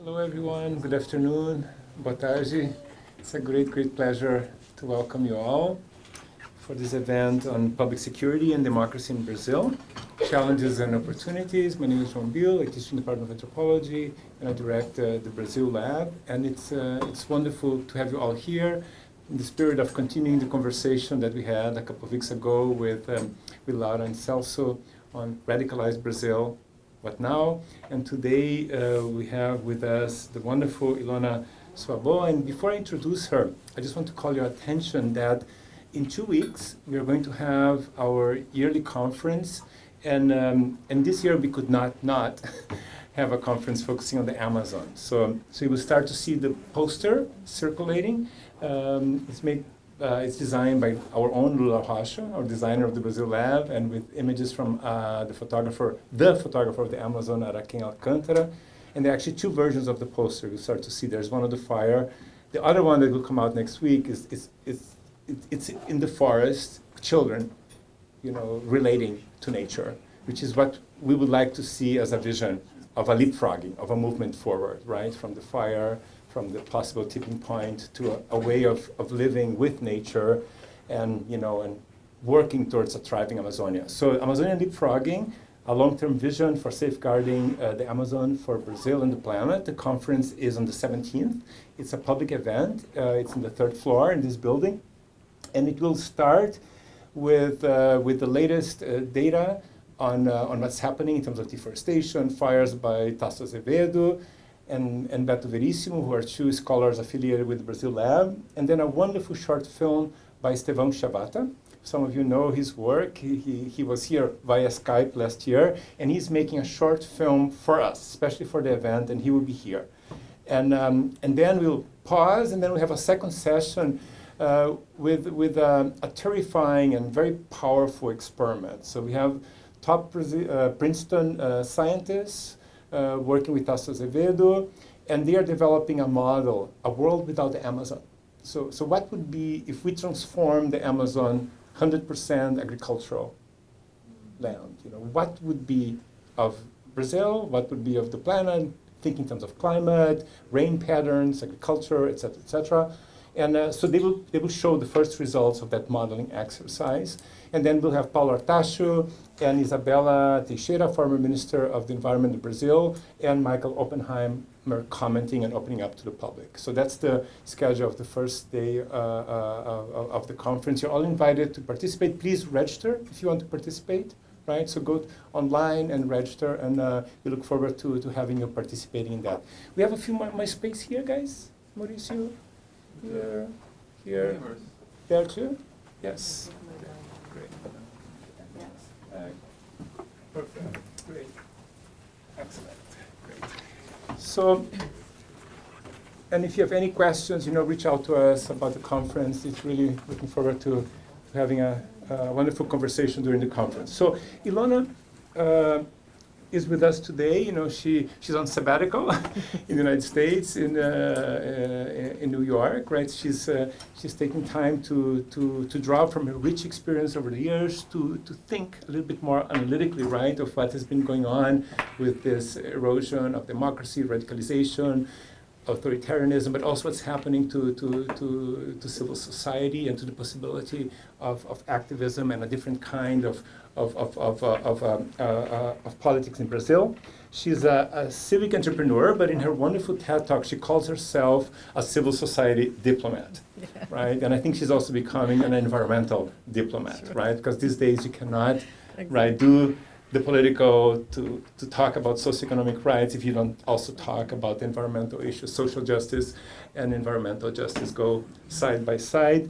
Hello everyone, good afternoon, boa tarde. It's a great pleasure to welcome you all for this event on public security and democracy in Brazil, challenges and opportunities. My name is João Bill, I teach in the Department of Anthropology and I direct the Brazil Lab. And it's wonderful to have you all here in the spirit of continuing the conversation that we had a couple of weeks ago with Laura and Celso on radicalized Brazil. What now? And today we have with us the wonderful Ilona Szabó. And before I introduce her, I just want to call your attention that in 2 weeks we are going to have our yearly conference. And this year we could not have a conference focusing on the Amazon. So you will start to see the poster circulating. It's designed by our own Lula Rocha, our designer of the Brazil Lab, and with images from the photographer of the Amazon, Araquém Alcântara. And there are actually 2 versions of the poster. You'll start to see there's one of the fire. The other one that will come out next week it's in the forest, children, relating to nature, which is what we would like to see as a vision of a leapfrogging, of a movement forward, right? From the fire, from the possible tipping point to a way of living with nature and working towards a thriving Amazonia. So Amazonian leapfrogging, a long-term vision for safeguarding the Amazon for Brazil and the planet. The conference is on the 17th. It's a public event. It's on the 3rd floor in this building. And it will start with the latest data on what's happening in terms of deforestation, fires by Tasso Azevedo, and Beto Verissimo, who are 2 scholars affiliated with the Brazil Lab, and then a wonderful short film by Estevão Chavata. Some of you know his work. He was here via Skype last year, and he's making a short film for us, especially for the event, and he will be here. And then we'll pause, and then we'll have a second session with a terrifying and very powerful experiment. So we have top Princeton scientists working with Tasso Azevedo, and they are developing a model, a world without the Amazon. So what would be if we transform the Amazon 100% agricultural land? What would be of Brazil? What would be of the planet? Think in terms of climate, rain patterns, agriculture, et cetera, et cetera. And so they will show the first results of that modeling exercise. And then we'll have Paulo Artacho and Isabella Teixeira, former Minister of the Environment in Brazil, and Michael Oppenheimer commenting and opening up to the public. So that's the schedule of the first day of the conference. You're all invited to participate. Please register if you want to participate, right? So go online and register, and we look forward to having you participating in that. We have a few more space here, guys. Mauricio? Here, there too? Yes. Great. Perfect. Great. Excellent. Great. So, and if you have any questions, reach out to us about the conference. It's really looking forward to having a wonderful conversation during the conference. So, Ilona is with us today. She's on sabbatical in the United States, in New York, right? She's taking time to draw from her rich experience over the years to think a little bit more analytically, right, of what has been going on with this erosion of democracy, radicalization, authoritarianism, but also what's happening to civil society and to the possibility of activism and a different kind of politics in Brazil. She's a civic entrepreneur, but in her wonderful TED Talk, she calls herself a civil society diplomat, right? And I think she's also becoming an environmental diplomat, right? Because these days you cannot, right, do the political to talk about socioeconomic rights if you don't also talk about environmental issues. Social justice and environmental justice go side by side.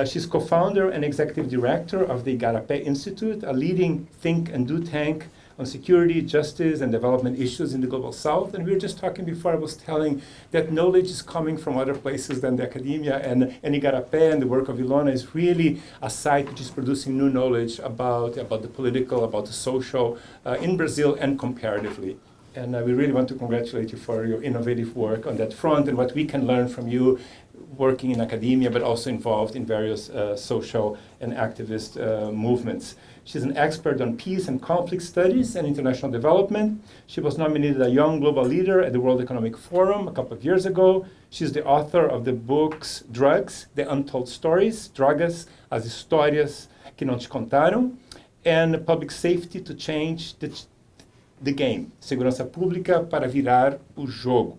She's co-founder and executive director of the Igarapé Institute, a leading think and do tank on security, justice, and development issues in the Global South. And we were just talking before, I was telling that knowledge is coming from other places than the academia, and Igarapé and the work of Ilona is really a site which is producing new knowledge about the political, about the social in Brazil and comparatively. And we really want to congratulate you for your innovative work on that front and what we can learn from you working in academia, but also involved in various social and activist movements. She's an expert on peace and conflict studies and international development. She was nominated a Young Global Leader at the World Economic Forum a couple of years ago. She's the author of the books Drugs, The Untold Stories, Drogas, As Histórias que Não Te Contaram, and Public Safety to Change the Game, Segurança Pública para Virar o Jogo.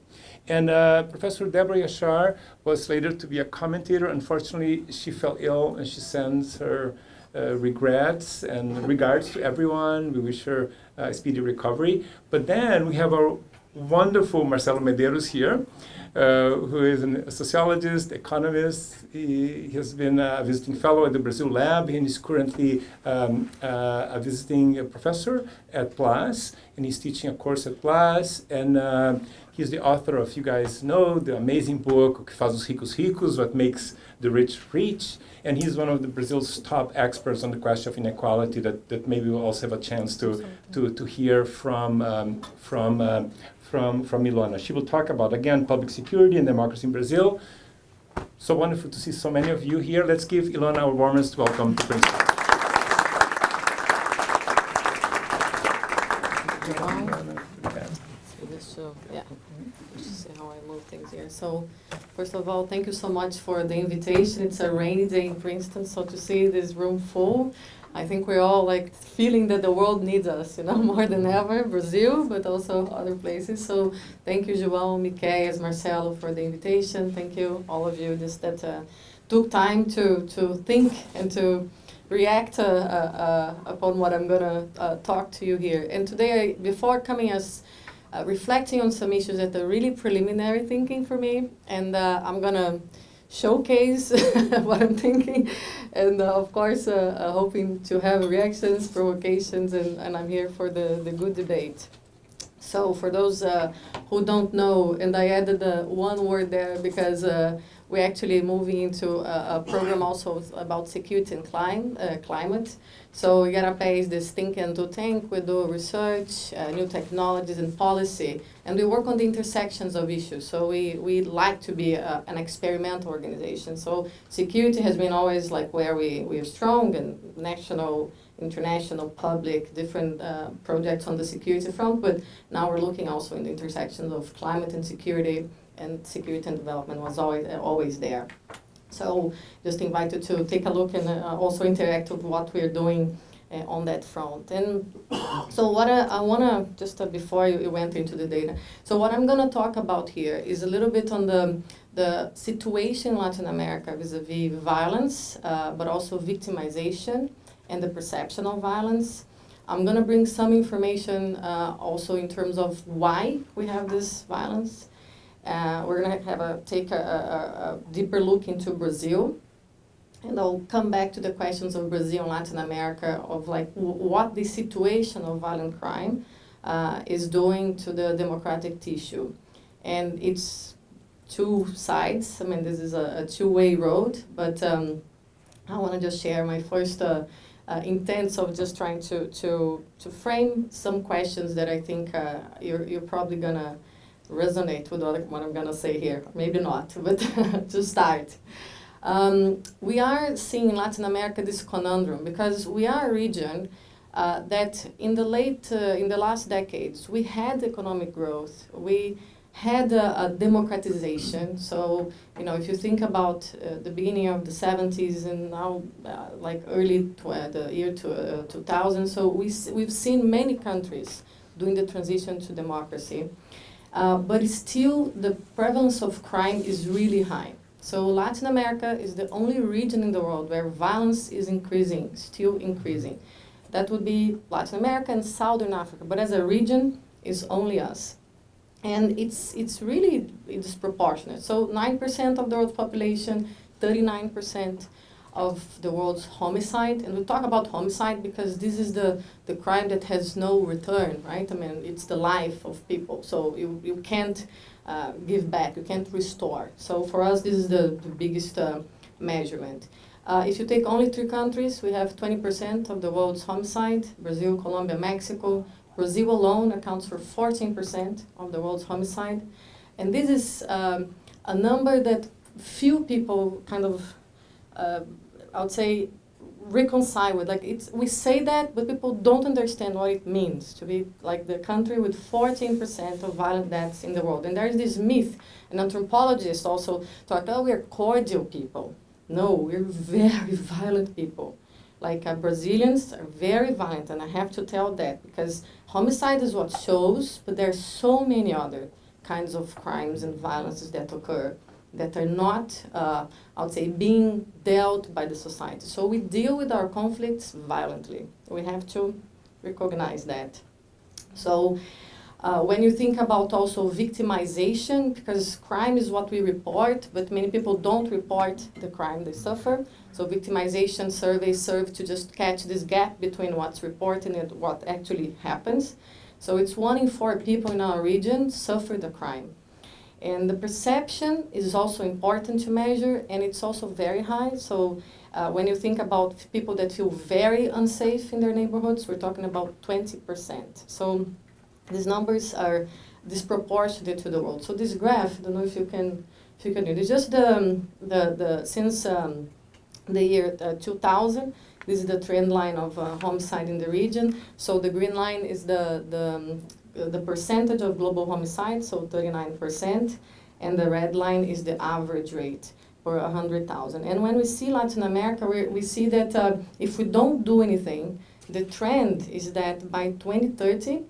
And Professor Deborah Yashar was slated to be a commentator. Unfortunately, she fell ill, and she sends her regrets and regards to everyone. We wish her a speedy recovery. But then we have our wonderful Marcelo Medeiros here, who is a sociologist, economist. He has been a visiting fellow at the Brazil Lab, and he's currently a visiting professor at PLAS, and he's teaching a course at PLAS. And he's the author of, you guys know, the amazing book, O que faz os ricos ricos, What Makes the Rich Rich. And he's one of the Brazil's top experts on the question of inequality that maybe we'll also have a chance to hear from Ilona. She will talk about, again, public security and democracy in Brazil. So wonderful to see so many of you here. Let's give Ilona our warmest welcome to Princeton. See how I move things here. So, first of all, thank you so much for the invitation. It's a rainy day in Princeton, so to see this room full, I think we're all like feeling that the world needs us, more than ever, Brazil, but also other places. So thank you, João, Miquel, Marcelo, for the invitation. Thank you, all of you, that took time to think and to react upon what I'm going to talk to you here. And today, before coming as reflecting on some issues that are really preliminary thinking for me, and I'm going to showcase what I'm thinking, and of course hoping to have reactions, provocations, and I'm here for the good debate. So for those who don't know, and I added one word there because we're actually moving into a program also about security and climate. So Igarapé is this think and do tank. We do research, new technologies and policy, and we work on the intersections of issues. So we like to be an experimental organization. So security has been always like where we are strong, and national, international, public, different projects on the security front, but now we're looking also in the intersections of climate and security and development was always there. So just invite you to take a look and also interact with what we're doing on that front. And so what I want to, just before you went into the data, so what I'm going to talk about here is a little bit on the situation in Latin America vis-a-vis violence, but also victimization and the perception of violence. I'm going to bring some information also in terms of why we have this violence. We're going to take a deeper look into Brazil, and I'll come back to the questions of Brazil and Latin America of like what the situation of violent crime is doing to the democratic tissue. And it's two sides. I mean, this is a two-way road, but I want to just share my first intents of just trying to frame some questions that I think you're probably going to resonate with what I'm going to say here. Maybe not, but to start. We are seeing in Latin America this conundrum because we are a region that in the last decades, we had economic growth. We had a democratization. So, if you think about the beginning of the 70s and now like early the year 2000, so we've seen many countries doing the transition to democracy. But still, the prevalence of crime is really high. So Latin America is the only region in the world where violence is increasing, still increasing. That would be Latin America and Southern Africa. But as a region, it's only us. And it's really disproportionate. So 9% of the world's population, 39% of the world's homicide. And we talk about homicide because this is the crime that has no return, right? I mean, it's the life of people. So you can't give back, you can't restore. So for us, this is the biggest measurement. If you take only 3 countries, we have 20% of the world's homicide: Brazil, Colombia, Mexico. Brazil alone accounts for 14% of the world's homicide. And this is a number that few people kind of, I would say, reconcile with. Like, we say that, but people don't understand what it means to be like the country with 14% of violent deaths in the world. And there's this myth, and anthropologists also thought, oh, we're cordial people. No, we're very violent people. Like, Brazilians are very violent, and I have to tell that, because homicide is what shows, but there are so many other kinds of crimes and violences that occur that are not, I would say, being dealt by the society. So we deal with our conflicts violently. We have to recognize that. So when you think about also victimization, because crime is what we report, but many people don't report the crime they suffer. So victimization surveys serve to just catch this gap between what's reported and what actually happens. So it's 1 in 4 people in our region suffer the crime. And the perception is also important to measure, and it's also very high. So when you think about people that feel very unsafe in their neighborhoods, we're talking about 20%. So these numbers are disproportionate to the world. So this graph, I don't know if you can read, it's just since the year 2000. This is the trend line of homicide in the region. So the green line is the percentage of global homicide, so 39%, and the red line is the average rate per 100,000. And when we see Latin America, we see that if we don't do anything, the trend is that by 2030,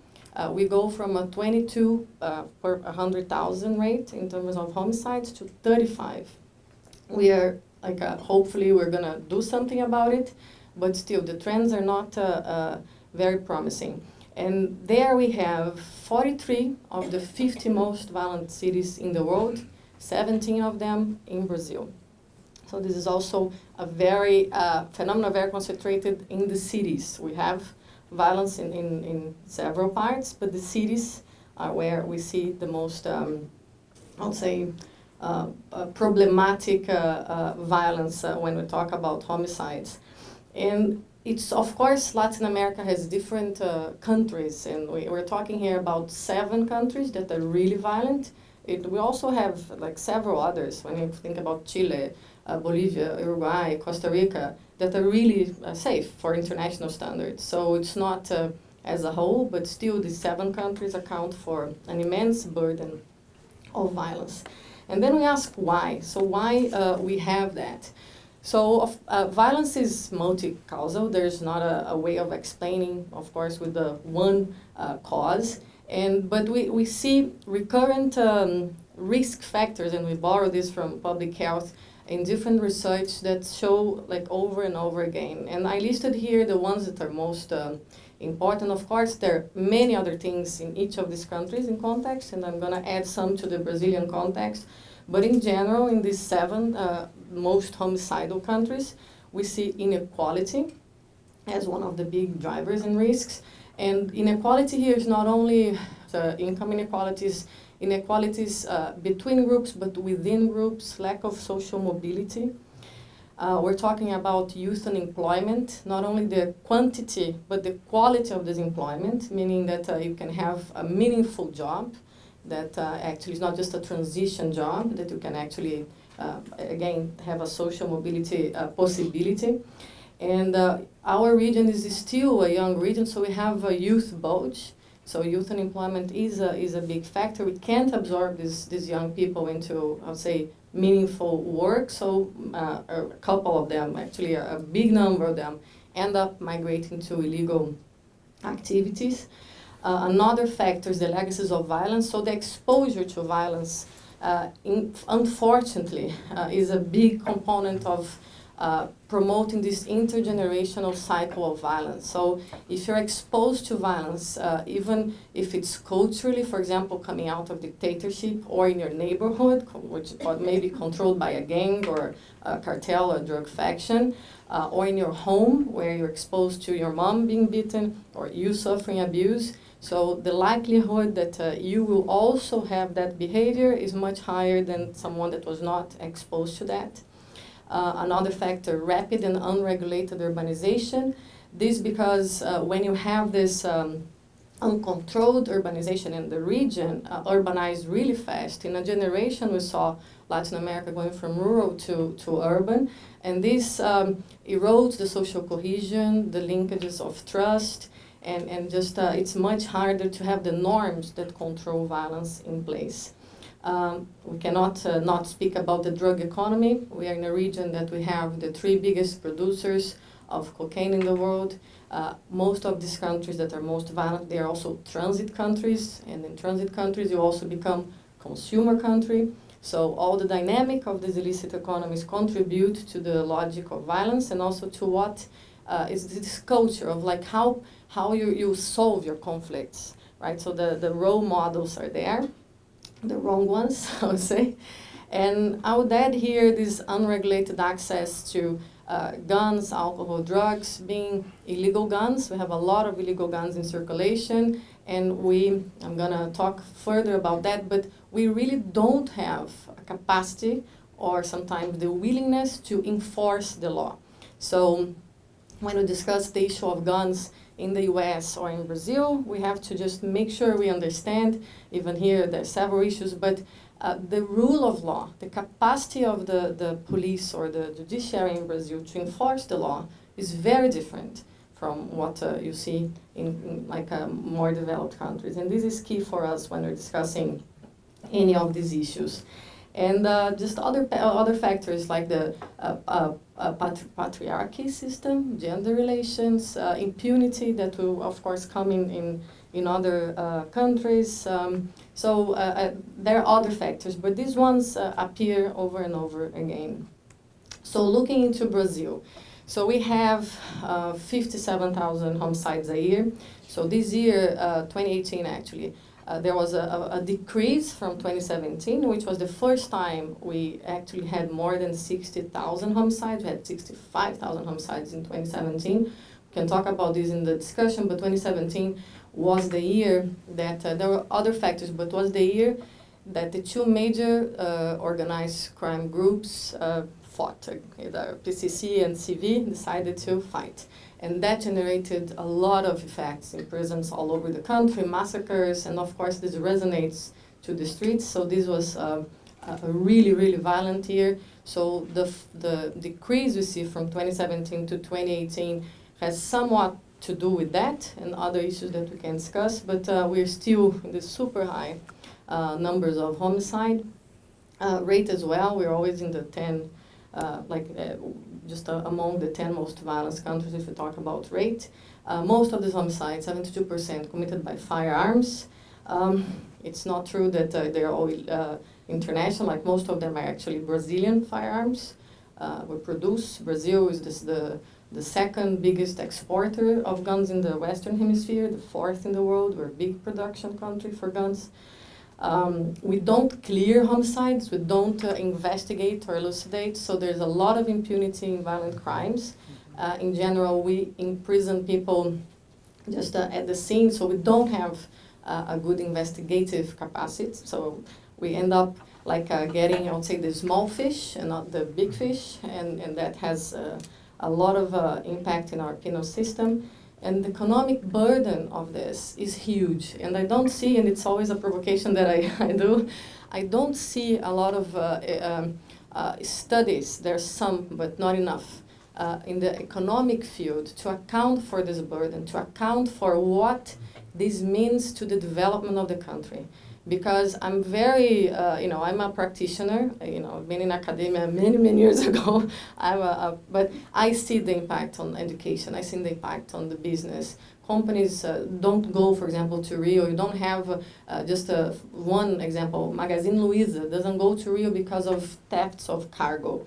we go from a 22 per 100,000 rate in terms of homicides to 35. We are, like, hopefully we're gonna do something about it, but still the trends are not very promising. And there we have 43 of the 50 most violent cities in the world, 17 of them in Brazil. So this is also a very phenomenon, very concentrated in the cities. We have violence in several parts, but the cities are where we see the most, I'll say, problematic violence when we talk about homicides. And it's, of course, Latin America has different countries, and we're talking here about 7 countries that are really violent. We also have like several others, when you think about Chile, Bolivia, Uruguay, Costa Rica, that are really safe for international standards. So it's not as a whole, but still these 7 countries account for an immense burden of violence. And then we ask why. So why we have that? So violence is multi-causal. There's not a way of explaining, of course, with the one cause. But we see recurrent risk factors, and we borrow this from public health in different research that show, like, over and over again. And I listed here the ones that are most important. Of course, there are many other things in each of these countries in context, and I'm going to add some to the Brazilian context. But in general, in these 7 most homicidal countries, we see inequality as one of the big drivers and risks. And inequality here is not only the income inequalities between groups, but within groups, lack of social mobility. We're talking about youth unemployment, not only the quantity, but the quality of this employment, meaning that you can have a meaningful job that actually is not just a transition job, that you can actually, again, have a social mobility possibility. And our region is still a young region, so we have a youth bulge. So youth unemployment is a big factor. We can't absorb these young people into, I'll say, meaningful work. So a couple of them, actually a big number of them, end up migrating to illegal activities. Another factor is the legacies of violence. So the exposure to violence, unfortunately, is a big component of promoting this intergenerational cycle of violence. So if you're exposed to violence, even if it's culturally, for example, coming out of dictatorship, or in your neighborhood, which may be controlled by a gang or a cartel or drug faction, or in your home, where you're exposed to your mom being beaten or you suffering abuse, so the likelihood that you will also have that behavior is much higher than someone that was not exposed to that. Another factor, rapid and unregulated urbanization. This because when you have this uncontrolled urbanization in the region urbanized really fast. In a generation, we saw Latin America going from rural to urban, and this erodes the social cohesion, the linkages of trust, and just it's much harder to have the norms that control violence in place. We cannot not speak about the drug economy. We are in a region that we have the 3 biggest producers of cocaine in the world. Most of these countries that are most violent, they are also transit countries, and in transit countries you also become consumer country. So all the dynamic of these illicit economies contribute to the logic of violence, and also to what is this culture of like how you solve your conflicts, right? So the role models are there, the wrong ones, I would say. And I would add here this unregulated access to guns, alcohol, drugs, being illegal guns. We have a lot of illegal guns in circulation, and I'm gonna talk further about that, but we really don't have a capacity or sometimes the willingness to enforce the law. So when we discuss the issue of guns in the US or in Brazil, we have to just make sure we understand, even here there are several issues, but the rule of law, the capacity of the police or the judiciary in Brazil to enforce the law is very different from what you see in more developed countries. And this is key for us when we're discussing any of these issues. And just other factors like the patriarchy system, gender relations, impunity that will of course come in other countries. There are other factors, but these ones appear over and over again. So looking into Brazil, so we have 57,000 homicides a year. So this year, 2018 actually, there was a decrease from 2017, which was the first time we actually had more than 60,000 homicides. We had 65,000 homicides in 2017. We can talk about this in the discussion, but 2017 was the year that, there were other factors, but was the year that the 2 major organized crime groups fought. The PCC and CV decided to fight. And that generated a lot of effects in prisons all over the country, massacres, and of course this resonates to the streets. So this was a really, really violent year. So the decrease we see from 2017 to 2018 has somewhat to do with that and other issues that we can discuss, but we're still in the super high numbers of homicide rate as well. We're always in the 10, just among the 10 most violent countries if we talk about rate. Most of these homicides, 72%, committed by firearms. It's not true that they're all international, like most of them are actually Brazilian firearms. Brazil is the second biggest exporter of guns in the Western Hemisphere, the 4th in the world. We're a big production country for guns. We don't clear homicides, we don't investigate or elucidate, so there's a lot of impunity in violent crimes. In general, we imprison people just at the scene, so we don't have a good investigative capacity. So we end up getting, I would say, the small fish and not the big fish, and that has a lot of impact in our penal system. And the economic burden of this is huge. And I don't see, and it's always a provocation that I do, I don't see a lot of studies, there's some, but not enough, in the economic field to account for this burden, to account for what this means to the development of the country. Because I'm very, I'm a practitioner, I've been in academia many, many years ago, but I see the impact on education, I see the impact on the business. Companies don't go, for example, to Rio. You don't have one example, Magazine Luiza doesn't go to Rio because of thefts of cargo.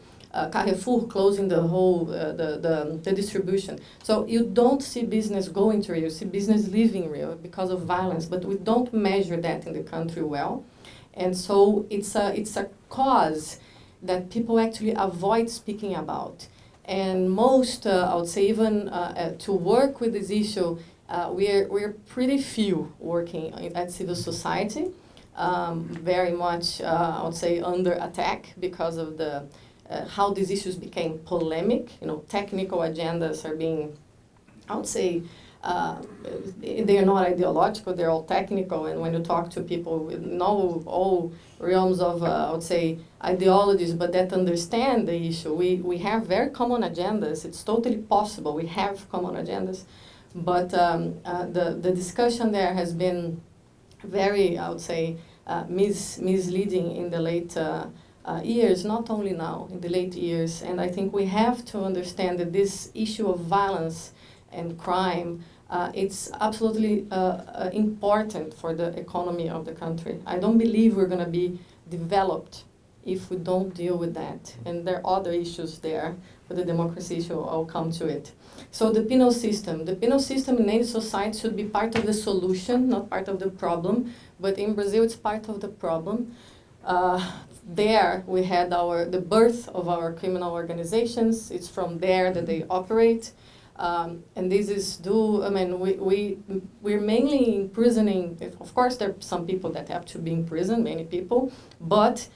Carrefour closing the whole, the distribution. So you don't see business going to Rio, you see business leaving Rio because of violence, but we don't measure that in the country well. And so it's a cause that people actually avoid speaking about. And most, I would say even to work with this issue, we're pretty few working at civil society, very much, I would say, under attack because of the how these issues became polemic. Technical agendas are being, I would say, they are not ideological, they're all technical, and when you talk to people in all realms of, I would say, ideologies, but that understand the issue, we have very common agendas. It's totally possible. We have common agendas. But the discussion there has been very, I would say, misleading in the late years, not only now, in the late years. And I think we have to understand that this issue of violence and crime, it's absolutely important for the economy of the country. I don't believe we're going to be developed if we don't deal with that. And there are other issues there, but the democracy issue, I'll come to it. So the penal system in any society should be part of the solution, not part of the problem. But in Brazil, it's part of the problem. There we had the birth of our criminal organizations. It's from there that they operate. And this is we're mainly imprisoning, of course there are some people that have to be in prison, many people, but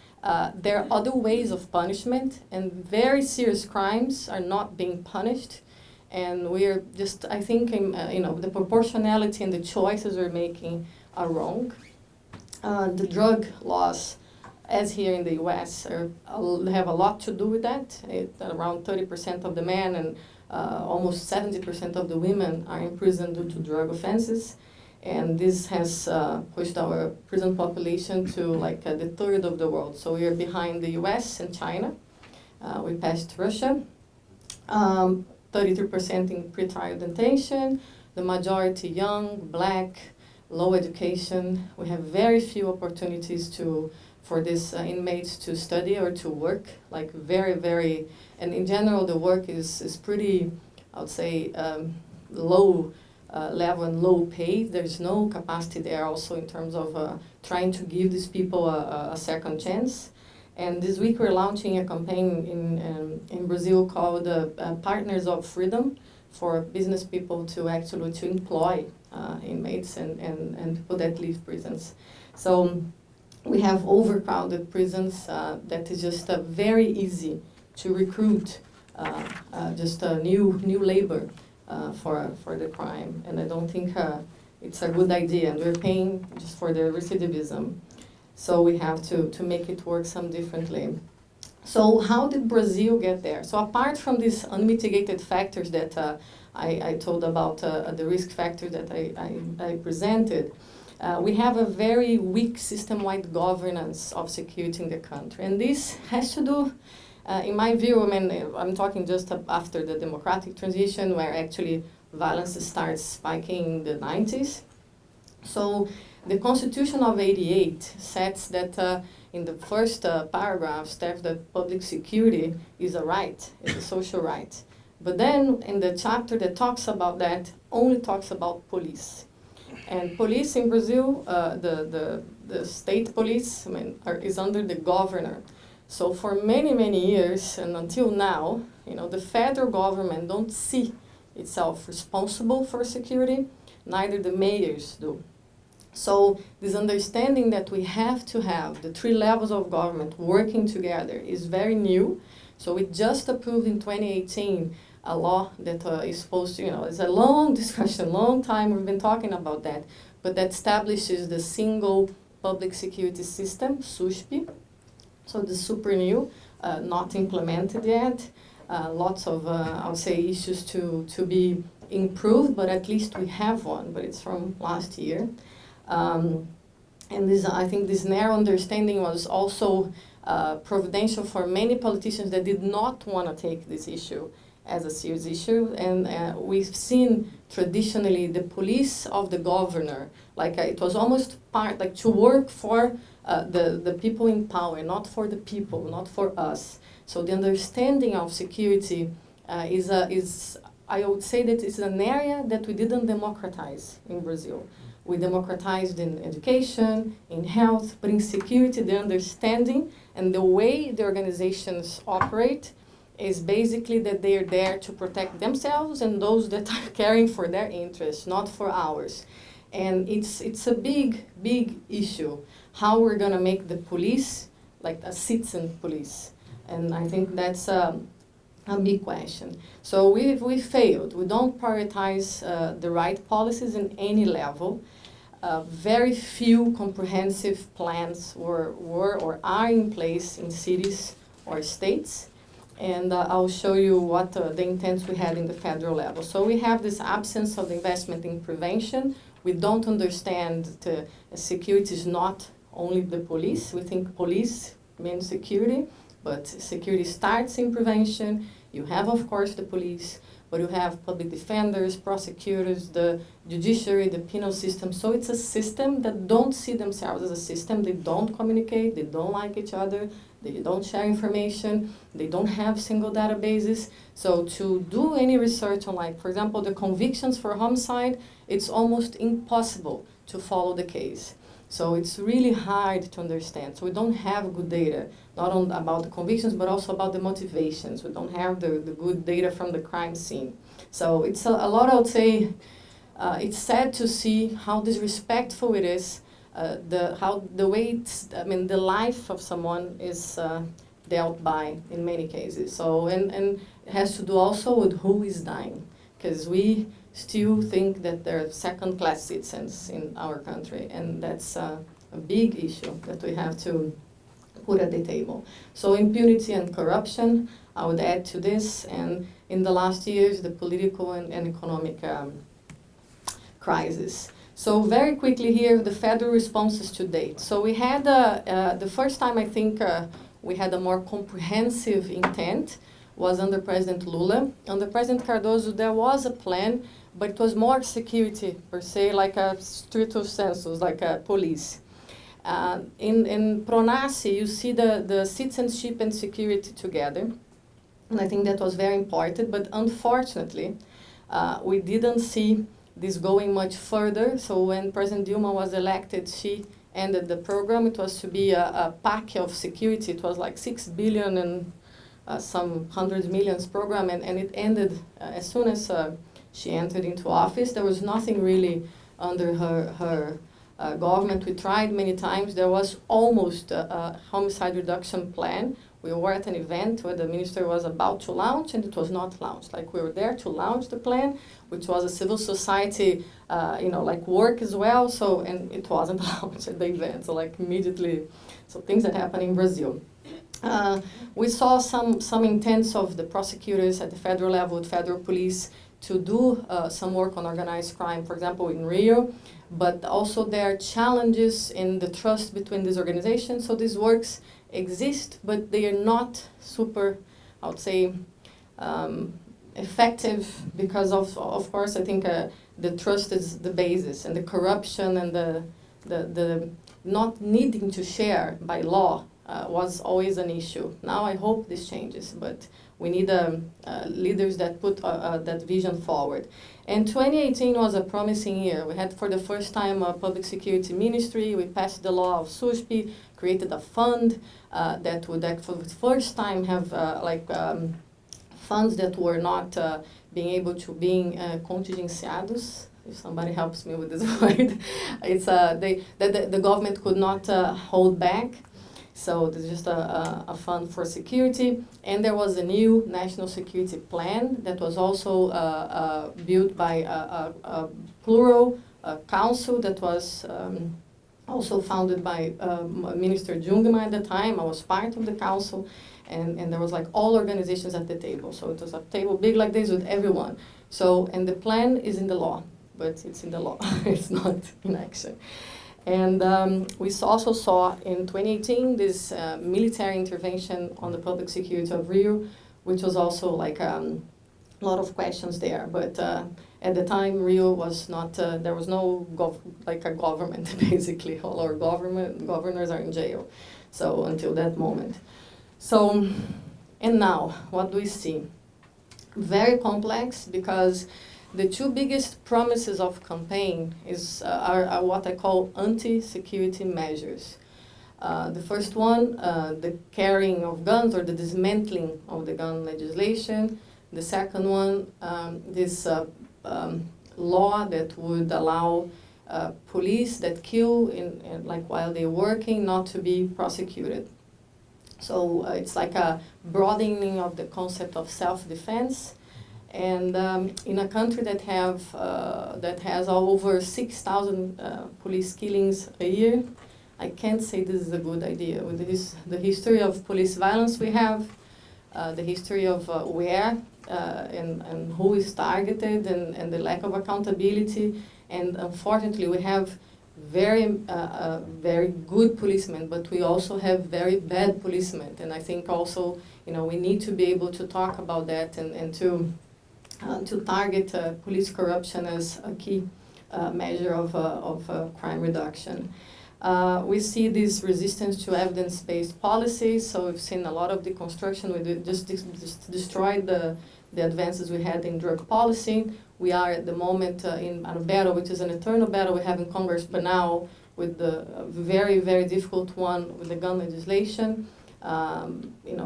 there are other ways of punishment, and very serious crimes are not being punished. And we're just, I think, the proportionality and the choices we're making are wrong. The drug laws, as here in the US, have a lot to do with that. Around 30% of the men and almost 70% of the women are in prison due to drug offenses. And this has pushed our prison population to like the third of the world. So we are behind the US and China. We passed Russia. 33% in pretrial detention, the majority young, black, low education. We have very few opportunities for these inmates to study or to work, like very, and in general the work is pretty, I would say, low level and low paid. There's no capacity there also in terms of trying to give these people a second chance. And this week we're launching a campaign in Brazil called Partners of Freedom, for business people to actually employ inmates and people that leave prisons. So we have overcrowded prisons that is just very easy to recruit just new labor for the crime. And I don't think it's a good idea. And we're paying just for the recidivism. So we have to make it work some differently. So how did Brazil get there? So apart from these unmitigated factors that I told about, the risk factor that I presented, we have a very weak system-wide governance of security in the country. And this has to do, in my view, I'm talking just after the democratic transition, where actually violence starts spiking in the 90s. So the Constitution of '88 sets that in the first paragraph states that public security is a right, it's a social right. But then in the chapter that talks about that, only talks about police. And police in Brazil, the state police, is under the governor. So for many years and until now, the federal government don't see itself responsible for security, neither the mayors do. So this understanding that we have to have the three levels of government working together is very new. So we just approved in 2018 a law that is supposed to, it's a long discussion, long time we've been talking about that, but that establishes the single public security system, SUSP. So this is super new, not implemented yet. Lots of, I would say, issues to be improved, but at least we have one, but it's from last year. And I think this narrow understanding was also providential for many politicians that did not want to take this issue as a serious issue. And we've seen traditionally the police of the governor, it was almost part, to work for the people in power, not for the people, not for us. So the understanding of security is, I would say that it's an area that we didn't democratize in Brazil. We democratized in education, in health, but in security, the understanding and the way the organizations operate is basically that they are there to protect themselves and those that are caring for their interests, not for ours. And it's a big issue, how we're going to make the police like a citizen police. And I think that's a big question. So we failed. We don't prioritize the right policies in any level. Very few comprehensive plans were or are in place in cities or states. And I'll show you what the intents we had in the federal level. So we have this absence of investment in prevention. We don't understand that security is not only the police. We think police means security, but security starts in prevention. You have, of course, the police, but you have public defenders, prosecutors, the judiciary, the penal system. So it's a system that don't see themselves as a system. They don't communicate, they don't like each other, they don't share information, they don't have single databases. So to do any research on, like, for example, the convictions for homicide, it's almost impossible to follow the case. So it's really hard to understand. So we don't have good data, not only about the convictions, but also about the motivations. We don't have the good data from the crime scene. So it's a lot, I would say, it's sad to see how disrespectful it is, the way it's, I mean, the life of someone is dealt by in many cases. So, and it has to do also with who is dying, because we still think that they're second-class citizens in our country, and that's a big issue that we have to put at the table. So impunity and corruption, I would add to this, and in the last years, the political and economic crisis. So very quickly here, the federal responses to date. So we had, the first time I think we had a more comprehensive intent was under President Lula. Under President Cardoso, there was a plan, but it was more security per se, like a stricto sensus, like a police. In PRONASSE, you see the citizenship and security together, and I think that was very important, but unfortunately, we didn't see this going much further. So when President Dilma was elected, she ended the program. It was to be a pack of security. It was like 6 billion and some hundreds millions program, and it ended as soon as she entered into office. There was nothing really under her government. We tried many times. There was almost a homicide reduction plan. We were at an event where the minister was about to launch, and it was not launched. Like, we were there to launch the plan, which was a civil society, like work as well. So, and it wasn't launched at the event. So, like, immediately, so things that happen in Brazil. We saw some intents of the prosecutors at the federal level with federal police to do some work on organized crime, for example, in Rio, but also there are challenges in the trust between these organizations. So these works exist, but they are not super, I would say, effective because of course, I think the trust is the basis, and the corruption and the not needing to share by law was always an issue. Now I hope this changes, but we need leaders that put that vision forward. And 2018 was a promising year. We had for the first time a public security ministry. We passed the law of SUSP, created a fund that would for the first time have funds that were not being able to being contingenciados. If somebody helps me with this word, it's the government could not hold back. So there's just a fund for security, and there was a new national security plan that was also built by a plural council that was also founded by Minister Jungmann at the time. I was part of the council, and there was like all organizations at the table. So it was a table big like this with everyone. So, and the plan is in the law, but it's in the law, it's not in action. And we also saw in 2018 this military intervention on the public security of Rio, which was also like a lot of questions there. But at the time, Rio was not, there was no a government, basically. All our governors are in jail, so until that moment. So, and now, what do we see? Very complex, because the two biggest promises of campaign are what I call anti-security measures. The first one, the carrying of guns or the dismantling of the gun legislation. The second one, this law that would allow police that kill like while they're working not to be prosecuted. So it's like a broadening of the concept of self-defense. And in a country that has over 6,000 police killings a year, I can't say this is a good idea. With the history of police violence we have, the history of where and who is targeted, and the lack of accountability, and unfortunately we have very good policemen, but we also have very bad policemen. And I think also, we need to be able to talk about that and to target police corruption as a key measure of crime reduction. We see this resistance to evidence-based policies, so we've seen a lot of deconstruction. We just destroyed the advances we had in drug policy. We are at the moment in a battle, which is an eternal battle we have in Congress, but now with the very, very difficult one with the gun legislation.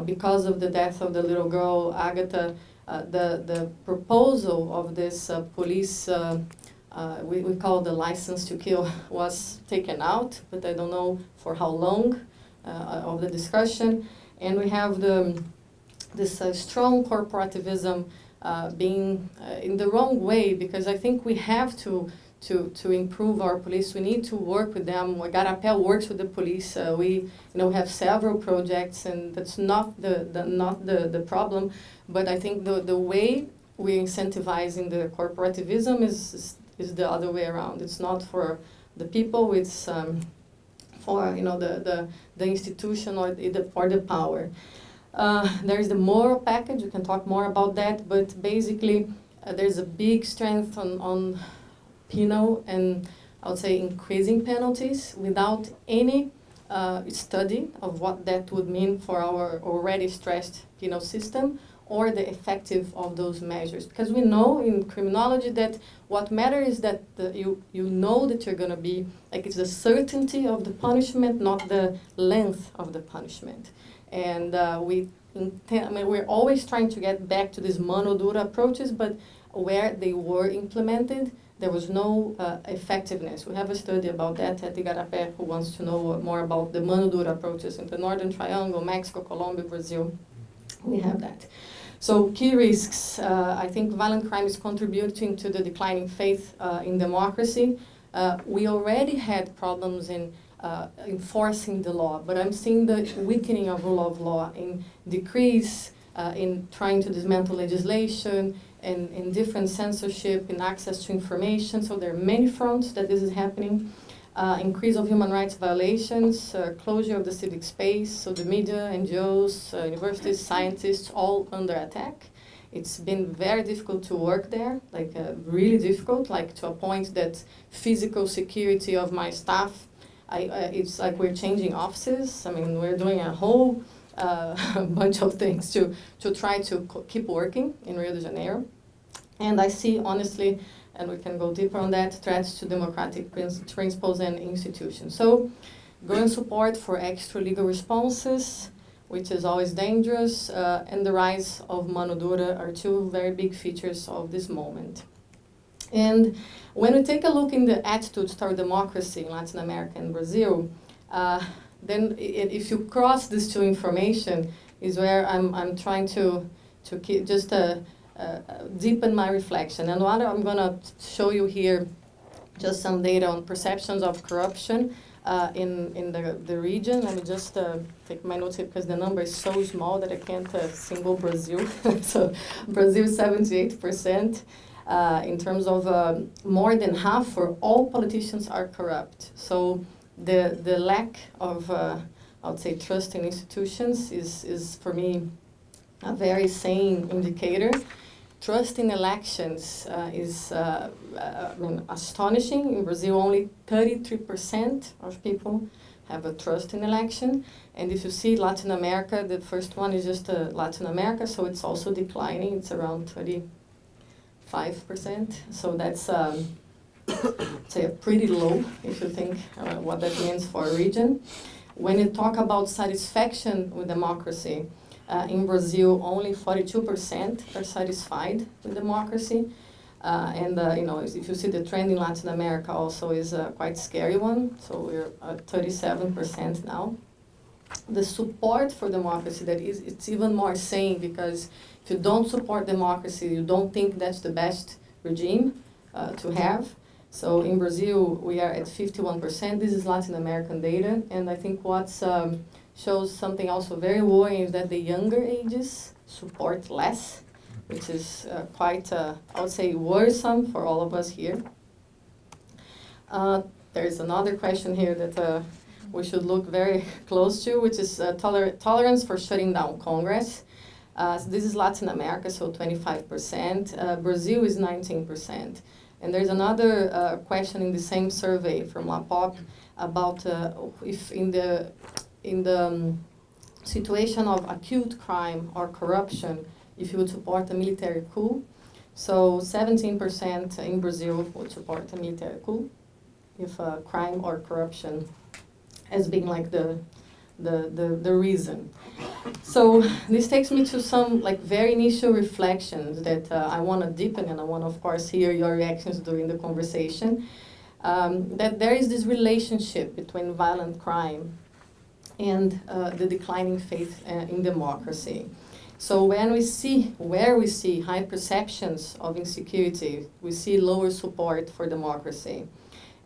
Because of the death of the little girl, Agatha, the proposal of this police, we call the license to kill, was taken out, but I don't know for how long of the discussion. And we have this strong corporativism being in the wrong way, because I think we have to improve our police. We need to work with them. Garapé works with the police. We have several projects, and that's not the problem. But I think the way we're incentivizing the corporativism is the other way around. It's not for the people. It's for the institution or the power. There is the moral package. We can talk more about that. But basically, there's a big strength on penal and I would say increasing penalties without any study of what that would mean for our already stressed penal system or the effective of those measures. Because we know in criminology that what matters is that you know that you're going to be, like, it's the certainty of the punishment, not the length of the punishment. And we're always trying to get back to these mano dura approaches, but where they were implemented, there was no effectiveness. We have a study about that at Igarapé, who wants to know more about the mano dura approaches in the Northern Triangle, Mexico, Colombia, Brazil. We have that. So key risks. I think violent crime is contributing to the declining faith in democracy. We already had problems in enforcing the law, but I'm seeing the weakening of rule of law, in decrease, in trying to dismantle legislation, in different censorship, in access to information. So there are many fronts that this is happening. Increase of human rights violations, closure of the civic space, so the media, NGOs, universities, scientists, all under attack. It's been very difficult to work there, like really difficult, like to a point that physical security of my staff, it's like we're changing offices. I mean, we're doing a whole bunch of things to try to keep working in Rio de Janeiro. And I see, honestly, and we can go deeper on that, threats to democratic principles and institutions. So, growing support for extra legal responses, which is always dangerous, and the rise of mano dura are two very big features of this moment. And when we take a look in the attitudes toward democracy in Latin America and Brazil, then if you cross these two information is where I'm trying to keep just deepen my reflection. And what I'm going to show you here, just some data on perceptions of corruption in the region. Let me just take my notes here because the number is so small that I can't single Brazil. So Brazil 78%. In terms of more than half for all politicians are corrupt. So the lack of, I would say, trust in institutions is for me a very sane indicator. Trust in elections is astonishing. In Brazil, only 33% of people have a trust in election. And if you see Latin America, the first one is just Latin America, so it's also declining. It's around 25%. So that's say pretty low if you think what that means for a region. When you talk about satisfaction with democracy, in Brazil, only 42% are satisfied with democracy. And if you see the trend in Latin America also is a quite scary one. So we're at 37% now. the support for democracy, it's even more sane, because if you don't support democracy, you don't think that's the best regime to have. So in Brazil, we are at 51%. This is Latin American data, and I think what shows something also very worrying is that the younger ages support less, which is quite, I would say, worrisome for all of us here. There's another question here that we should look very close to, which is tolerance for shutting down Congress. So this is Latin America, so 25%. Brazil is 19%. And there's another question in the same survey from LAPOP about if in the situation of acute crime or corruption, if you would support a military coup. So 17% in Brazil would support a military coup if crime or corruption as being like the reason. So this takes me to some like very initial reflections that I want to deepen, and I want to, of course, hear your reactions during the conversation. That there is this relationship between violent crime and the declining faith in democracy. So when we see, where we see high perceptions of insecurity, we see lower support for democracy.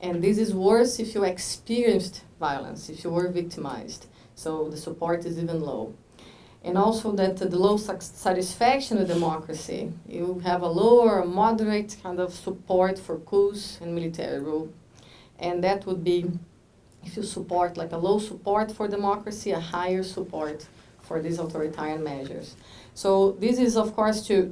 And this is worse if you experienced violence, if you were victimized. So the support is even low. And also that the low satisfaction with democracy, you have a lower or moderate kind of support for coups and military rule. And that would be, if you support like a low support for democracy, a higher support for these authoritarian measures. So this is, of course, to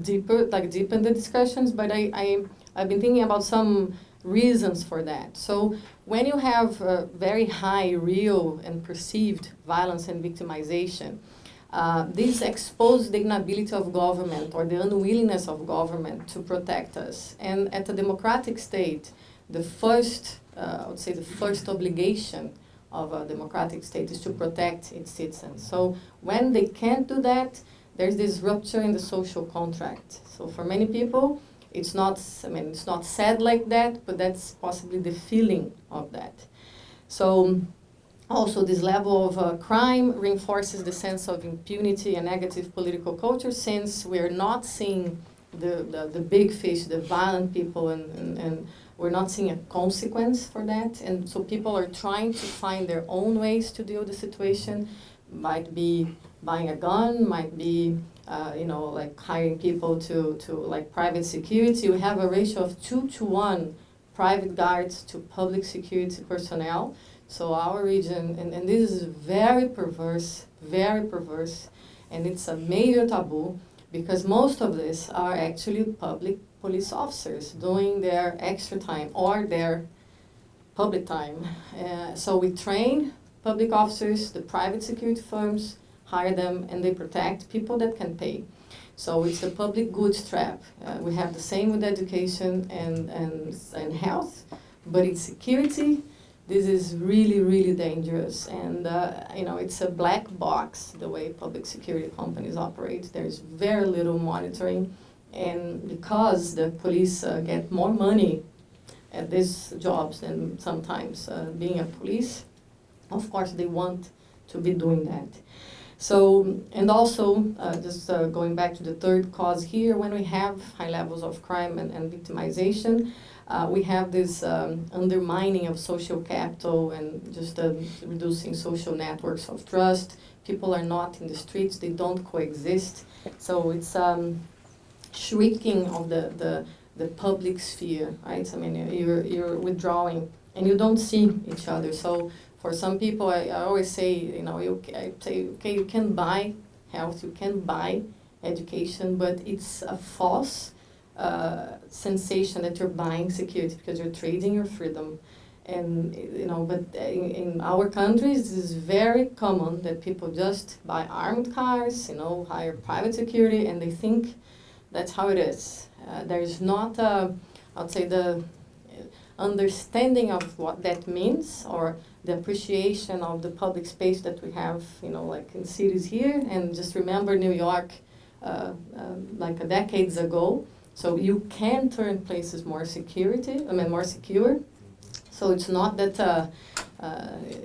deepen the discussions, but I've been thinking about some reasons for that. So when you have very high real and perceived violence and victimization, this exposes the inability of government or the unwillingness of government to protect us. And at a democratic state, the first, I would say the first obligation of a democratic state is to protect its citizens. So when they can't do that, there's this rupture in the social contract. So for many people, it's not, it's not said like that, but that's possibly the feeling of that. So also this level of crime reinforces the sense of impunity and negative political culture, since we're not seeing the big fish, the violent people, and we're not seeing a consequence for that. And so people are trying to find their own ways to deal with the situation. Might be buying a gun, might be like hiring people to like private security. We have a ratio of 2-to-1 private guards to public security personnel. So our region, and this is very perverse, and it's a major taboo, because most of this are actually public police officers doing their extra time or their public time. So we train public officers, the private security firms hire them, and they protect people that can pay. So it's the public goods trap. We have the same with education and health, but in security, this is really, really dangerous. And it's a black box, the way public security companies operate. There's very little monitoring, and because the police get more money at these jobs than sometimes being a police, of course they want to be doing that. So, and also, just going back to the third cause here, when we have high levels of crime and victimization, we have this undermining of social capital and just reducing social networks of trust. People are not in the streets, they don't coexist. So it's shrinking of the public sphere, right? You're withdrawing and you don't see each other. So for some people, I always say, okay, you can buy health, you can buy education, but it's a false sensation that you're buying security, because you're trading your freedom. And, but in our countries, it is very common that people just buy armed cars, hire private security, and they think that's how it is. There's not, I'd say, the understanding of what that means, or the appreciation of the public space that we have, like in cities here. And just remember New York, like decades ago. So you can turn places more secure. So it's not that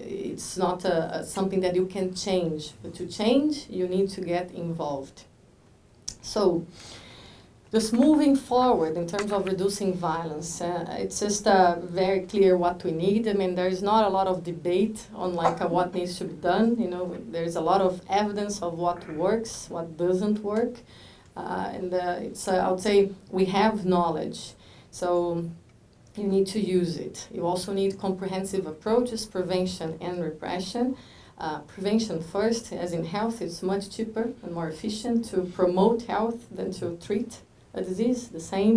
it's not something that you can change, but to change, you need to get involved. So just moving forward in terms of reducing violence, it's just very clear what we need. I mean, there is not a lot of debate on like what needs to be done. You know, there's a lot of evidence of what works, what doesn't work, and it's I would say we have knowledge, so you need to use it. You also need comprehensive approaches, prevention and repression. Prevention first, as in health, it's much cheaper and more efficient to promote health than to treat a disease. The same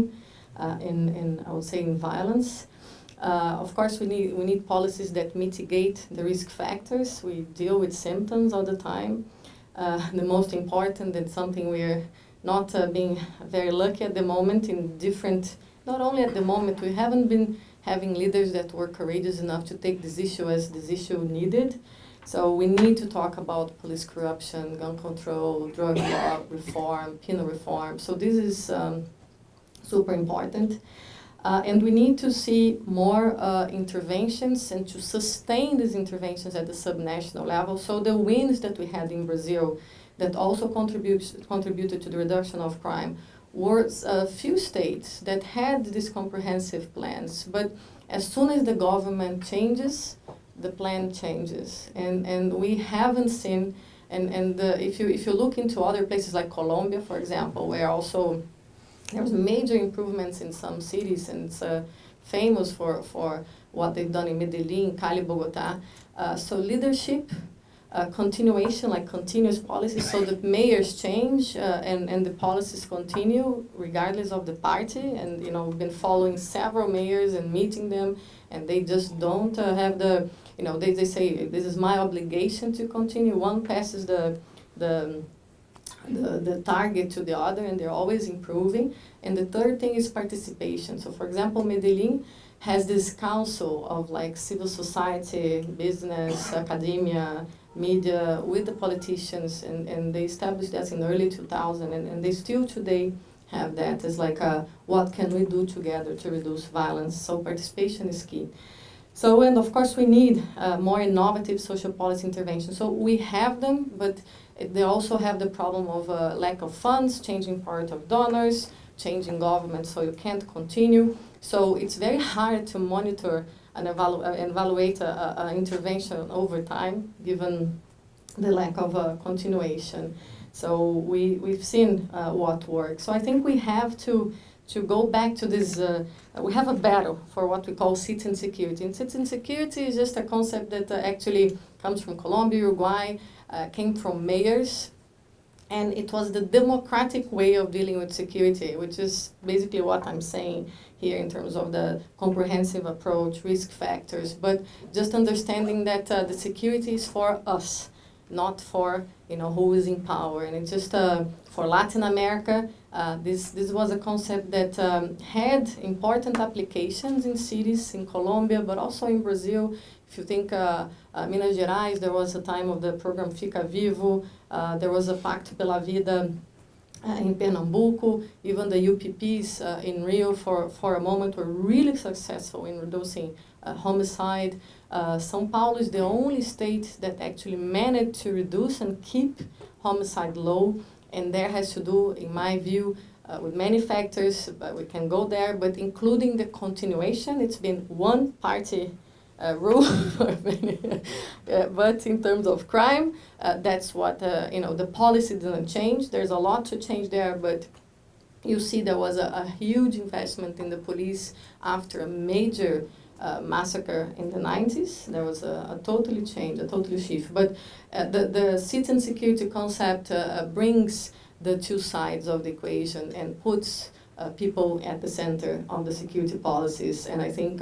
in I would say in violence. Of course, we need policies that mitigate the risk factors. We deal with symptoms all the time. The most important, and something we're not being very lucky at the moment in different. Not only at the moment, we haven't been having leaders that were courageous enough to take this issue as this issue needed. So we need to talk about police corruption, gun control, drug law reform, penal reform. So this is super important. And we need to see more interventions and to sustain these interventions at the subnational level. So the wins that we had in Brazil that also contributed to the reduction of crime were a few states that had these comprehensive plans. But as soon as the government changes, the plan changes. And we haven't seen, if you look into other places like Colombia, for example, where also there's major improvements in some cities, and it's famous for what they've done in Medellin, Cali, Bogota. So leadership, continuation, like continuous policies, so that mayors change and the policies continue regardless of the party. And you know, we've been following several mayors and meeting them, and they just don't have the, you know, they say this is my obligation to continue. One passes the target to the other, and they're always improving. And the third thing is participation. So for example, Medellin has this council of like civil society, business, academia, media, with the politicians, and they established that in early 2000, and they still today have that as like what can we do together to reduce violence. So participation is key. So, and of course we need more innovative social policy interventions. So we have them, but they also have the problem of lack of funds, changing part of donors, changing government, so you can't continue. So it's very hard to monitor and evaluate an intervention over time, given the lack of continuation. So we've seen what works. So I think we have to go back to this, we have a battle for what we call citizen security. And citizen security is just a concept that actually comes from Colombia, Uruguay, came from mayors, and it was the democratic way of dealing with security, which is basically what I'm saying here in terms of the comprehensive approach, risk factors, but just understanding that the security is for us, not for, you know, who is in power. And it's just for Latin America, this was a concept that had important applications in cities in Colombia, but also in Brazil. If you think Minas Gerais, there was a time of the program Fica Vivo, there was a Pacto pela Vida in Pernambuco, even the UPPs in Rio for a moment were really successful in reducing homicide. São Paulo is the only state that actually managed to reduce and keep homicide low, and that has to do, in my view, with many factors, but we can go there, but including the continuation. It's been one party rule for many, but in terms of crime, that's what, you know, the policy didn't change. There's a lot to change there, but you see there was a huge investment in the police after a major massacre in the 90s. There was a totally change, a totally shift. But the citizen security concept brings the two sides of the equation and puts people at the center of the security policies. And I think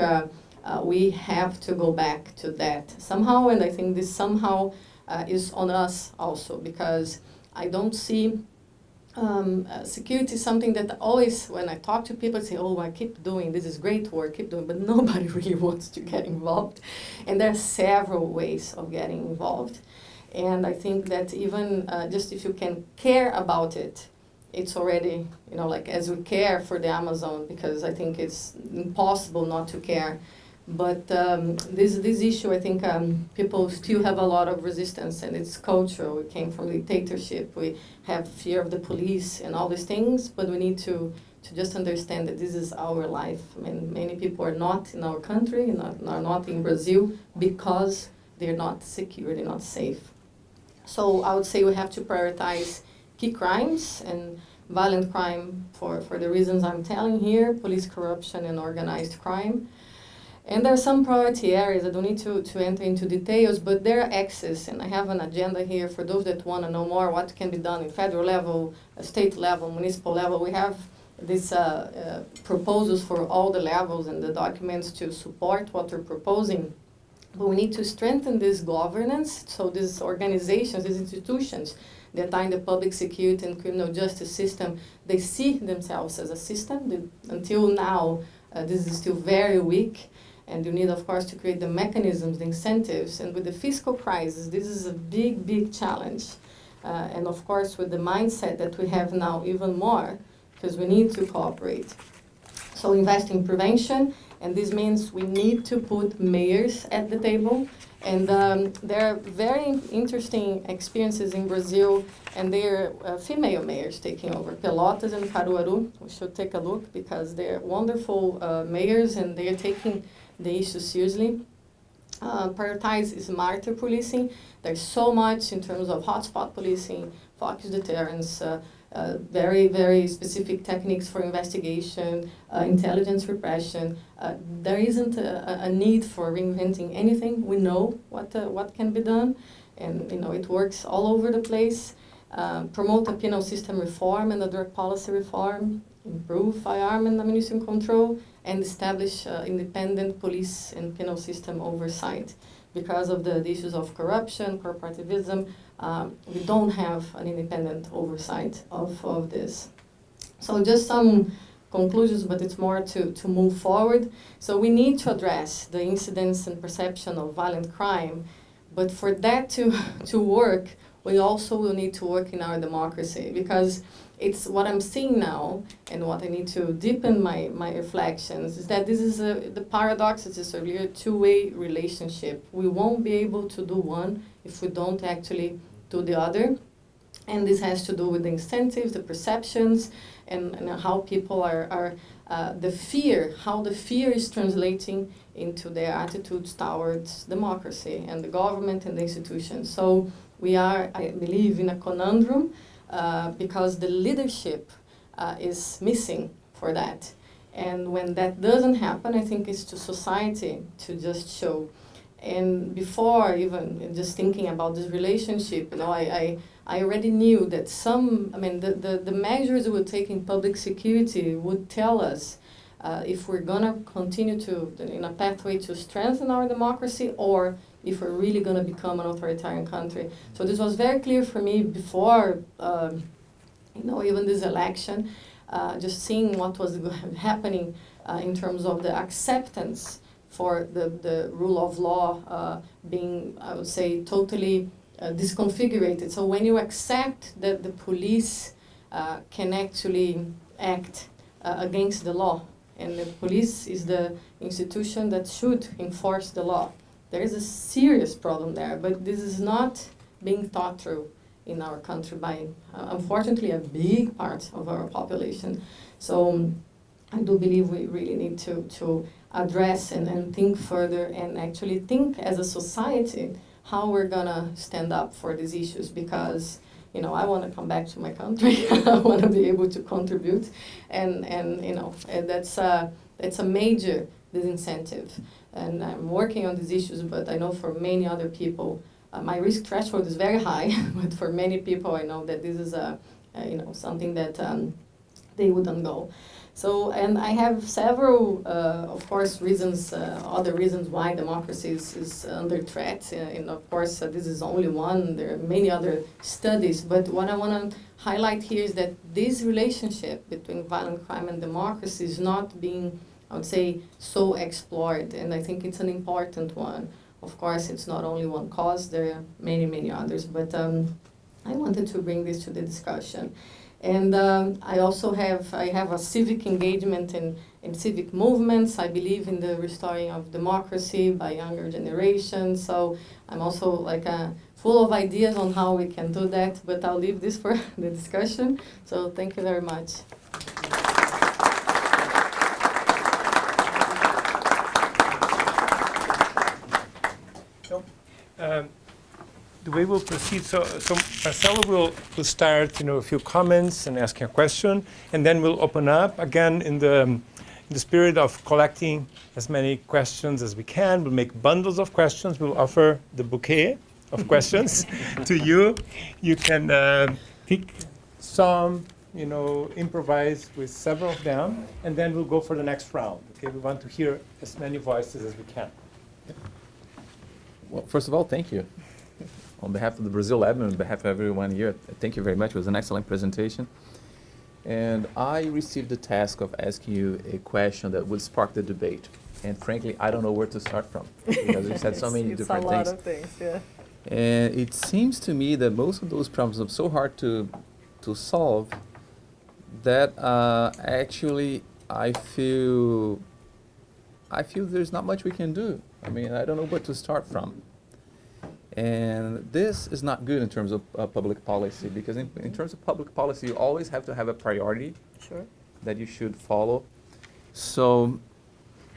we have to go back to that somehow, and I think this somehow is on us also, because I don't see security is something that always, when I talk to people, say, oh, I keep doing, this is great work, keep doing, but nobody really wants to get involved. And there are several ways of getting involved. And I think that even just if you can care about it, it's already, you know, like as we care for the Amazon, because I think it's impossible not to care But this issue, I think people still have a lot of resistance, and it's cultural. We came from dictatorship. We have fear of the police and all these things, but we need to just understand that this is our life. I mean, many people are not in our country, are not in Brazil, because they're not secure, they're not safe. So I would say we have to prioritize key crimes and violent crime for the reasons I'm telling here, police corruption and organized crime. And there are some priority areas. I don't need to enter into details, but there are axes, and I have an agenda here for those that want to know more what can be done in federal level, state level, municipal level. We have these proposals for all the levels and the documents to support what we're proposing. But we need to strengthen this governance, so these organizations, these institutions that are in the public security and criminal justice system, they see themselves as a system. Until now, this is still very weak. And you need, of course, to create the mechanisms, the incentives. And with the fiscal crisis, this is a big, big challenge. And of course, with the mindset that we have now, even more, because we need to cooperate. So invest in prevention, and this means we need to put mayors at the table. And there are very interesting experiences in Brazil, and they're female mayors taking over. Pelotas and Caruaru, we should take a look, because they're wonderful mayors, and they're taking the issue seriously. Prioritize smarter policing. There's so much in terms of hotspot policing, focus deterrence, very, very specific techniques for investigation, intelligence repression. There isn't a need for reinventing anything. We know what can be done, and it works all over the place. Promote a penal system reform and a drug policy reform, improve firearm and ammunition control, and establish independent police and penal system oversight. Because of the issues of corruption, corporativism, we don't have an independent oversight of this. So just some conclusions, but it's more to move forward. So we need to address the incidence and perception of violent crime, but for that to work, we also will need to work in our democracy, because it's what I'm seeing now, and what I need to deepen my reflections, is that this is the paradox. It's just a two-way relationship. We won't be able to do one if we don't actually do the other. And this has to do with the incentives, the perceptions, and how people are the fear, how the fear is translating into their attitudes towards democracy and the government and the institutions. So we are, I believe, in a conundrum, because the leadership is missing for that. And when that doesn't happen, I think it's to society to just show. And before even just thinking about this relationship, I already knew that the measures we would take in public security would tell us if we're gonna continue in a pathway to strengthen our democracy, or if we're really going to become an authoritarian country. So this was very clear for me before, even this election, just seeing what was happening in terms of the acceptance for the rule of law being, I would say, totally disconfigured. So when you accept that the police can actually act against the law, and the police is the institution that should enforce the law, there is a serious problem there, but this is not being thought through in our country by, unfortunately, a big part of our population. So I do believe we really need to address and think further, and actually think as a society how we're going to stand up for these issues, because I want to come back to my country. I want to be able to contribute, and that's a major disincentive. And I'm working on these issues, but I know for many other people, my risk threshold is very high. But for many people, I know that this is something that they wouldn't go. So, and I have several, of course, reasons, other reasons why democracy is under threat. And of course, this is only one. There are many other studies. But what I want to highlight here is that this relationship between violent crime and democracy is not being, I would say, so explored, and I think it's an important one. Of course, it's not only one cause, there are many, many others, but I wanted to bring this to the discussion. And I have a civic engagement in civic movements. I believe in the restoring of democracy by younger generations. So I'm also like full of ideas on how we can do that, but I'll leave this for the discussion. So thank you very much. The way we'll proceed, so Marcelo will start, a few comments and asking a question, and then we'll open up again in the spirit of collecting as many questions as we can. We'll make bundles of questions. We'll offer the bouquet of questions to you. You can pick some, improvise with several of them, and then we'll go for the next round. Okay, we want to hear as many voices as we can. Well, first of all, thank you. On behalf of the Brazil Lab and on behalf of everyone here, thank you very much. It was an excellent presentation. And I received the task of asking you a question that would spark the debate. And frankly, I don't know where to start from, because you said so many different things. It's a lot of things, yeah. And it seems to me that most of those problems are so hard to solve that actually I feel there's not much we can do. I mean, I don't know where to start from. And this is not good in terms of public policy, because in terms of public policy, you always have to have a priority that you should follow. So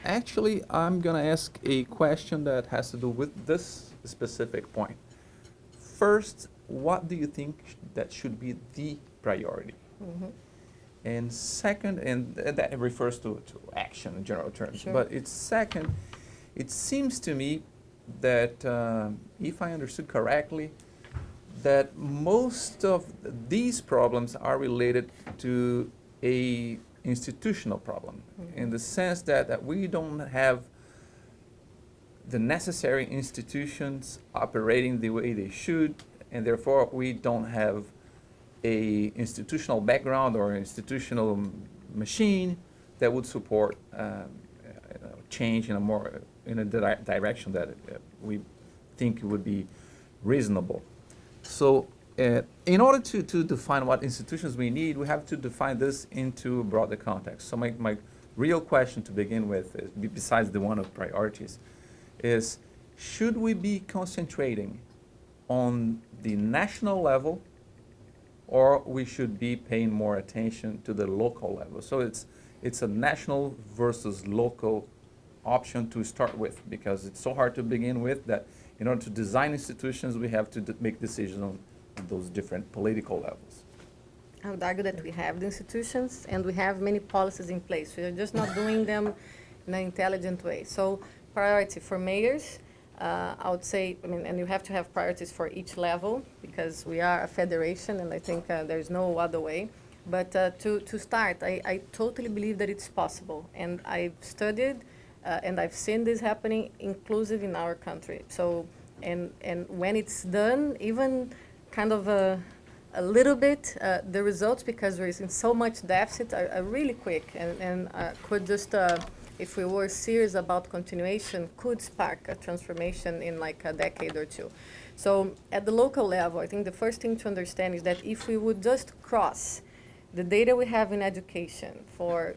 actually, I'm going to ask a question that has to do with this specific point. First, what do you think that should be the priority? Mm-hmm. And second, and that refers to action in general terms, but it's second, it seems to me that, if I understood correctly, that most of these problems are related to a institutional problem, in the sense that we don't have the necessary institutions operating the way they should, and therefore we don't have a institutional background or institutional machine that would support change in a direction that we think would be reasonable. So in order to define what institutions we need, we have to define this into a broader context. So my real question to begin with, is, besides the one of priorities, is should we be concentrating on the national level, or we should be paying more attention to the local level? So it's a national versus local option to start with, because it's so hard to begin with that in order to design institutions, we have to make decisions on those different political levels. I would argue that we have the institutions and we have many policies in place. We're just not doing them in an intelligent way. So priority for mayors, I would say, and you have to have priorities for each level, because we are a federation, and I think there's no other way. But to start, I totally believe that it's possible. And I've studied and I've seen this happening inclusive in our country. So, and when it's done, even kind of a little bit, the results, because there is so much deficit, are really quick, and could just, if we were serious about continuation, could spark a transformation in like a decade or two. So at the local level, I think the first thing to understand is that if we would just cross the data we have in education for,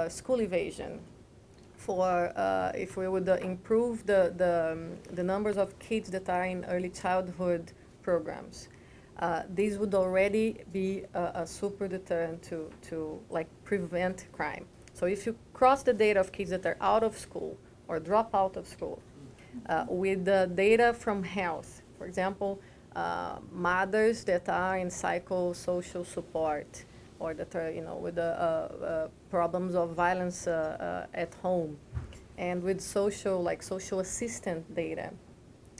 school evasion, for if we would improve the numbers of kids that are in early childhood programs, these would already be a super deterrent to like prevent crime. So if you cross the data of kids that are out of school or drop out of school, with the data from health, for example, mothers that are in psychosocial support, or that are, with the problems of violence at home, and with social assistant data,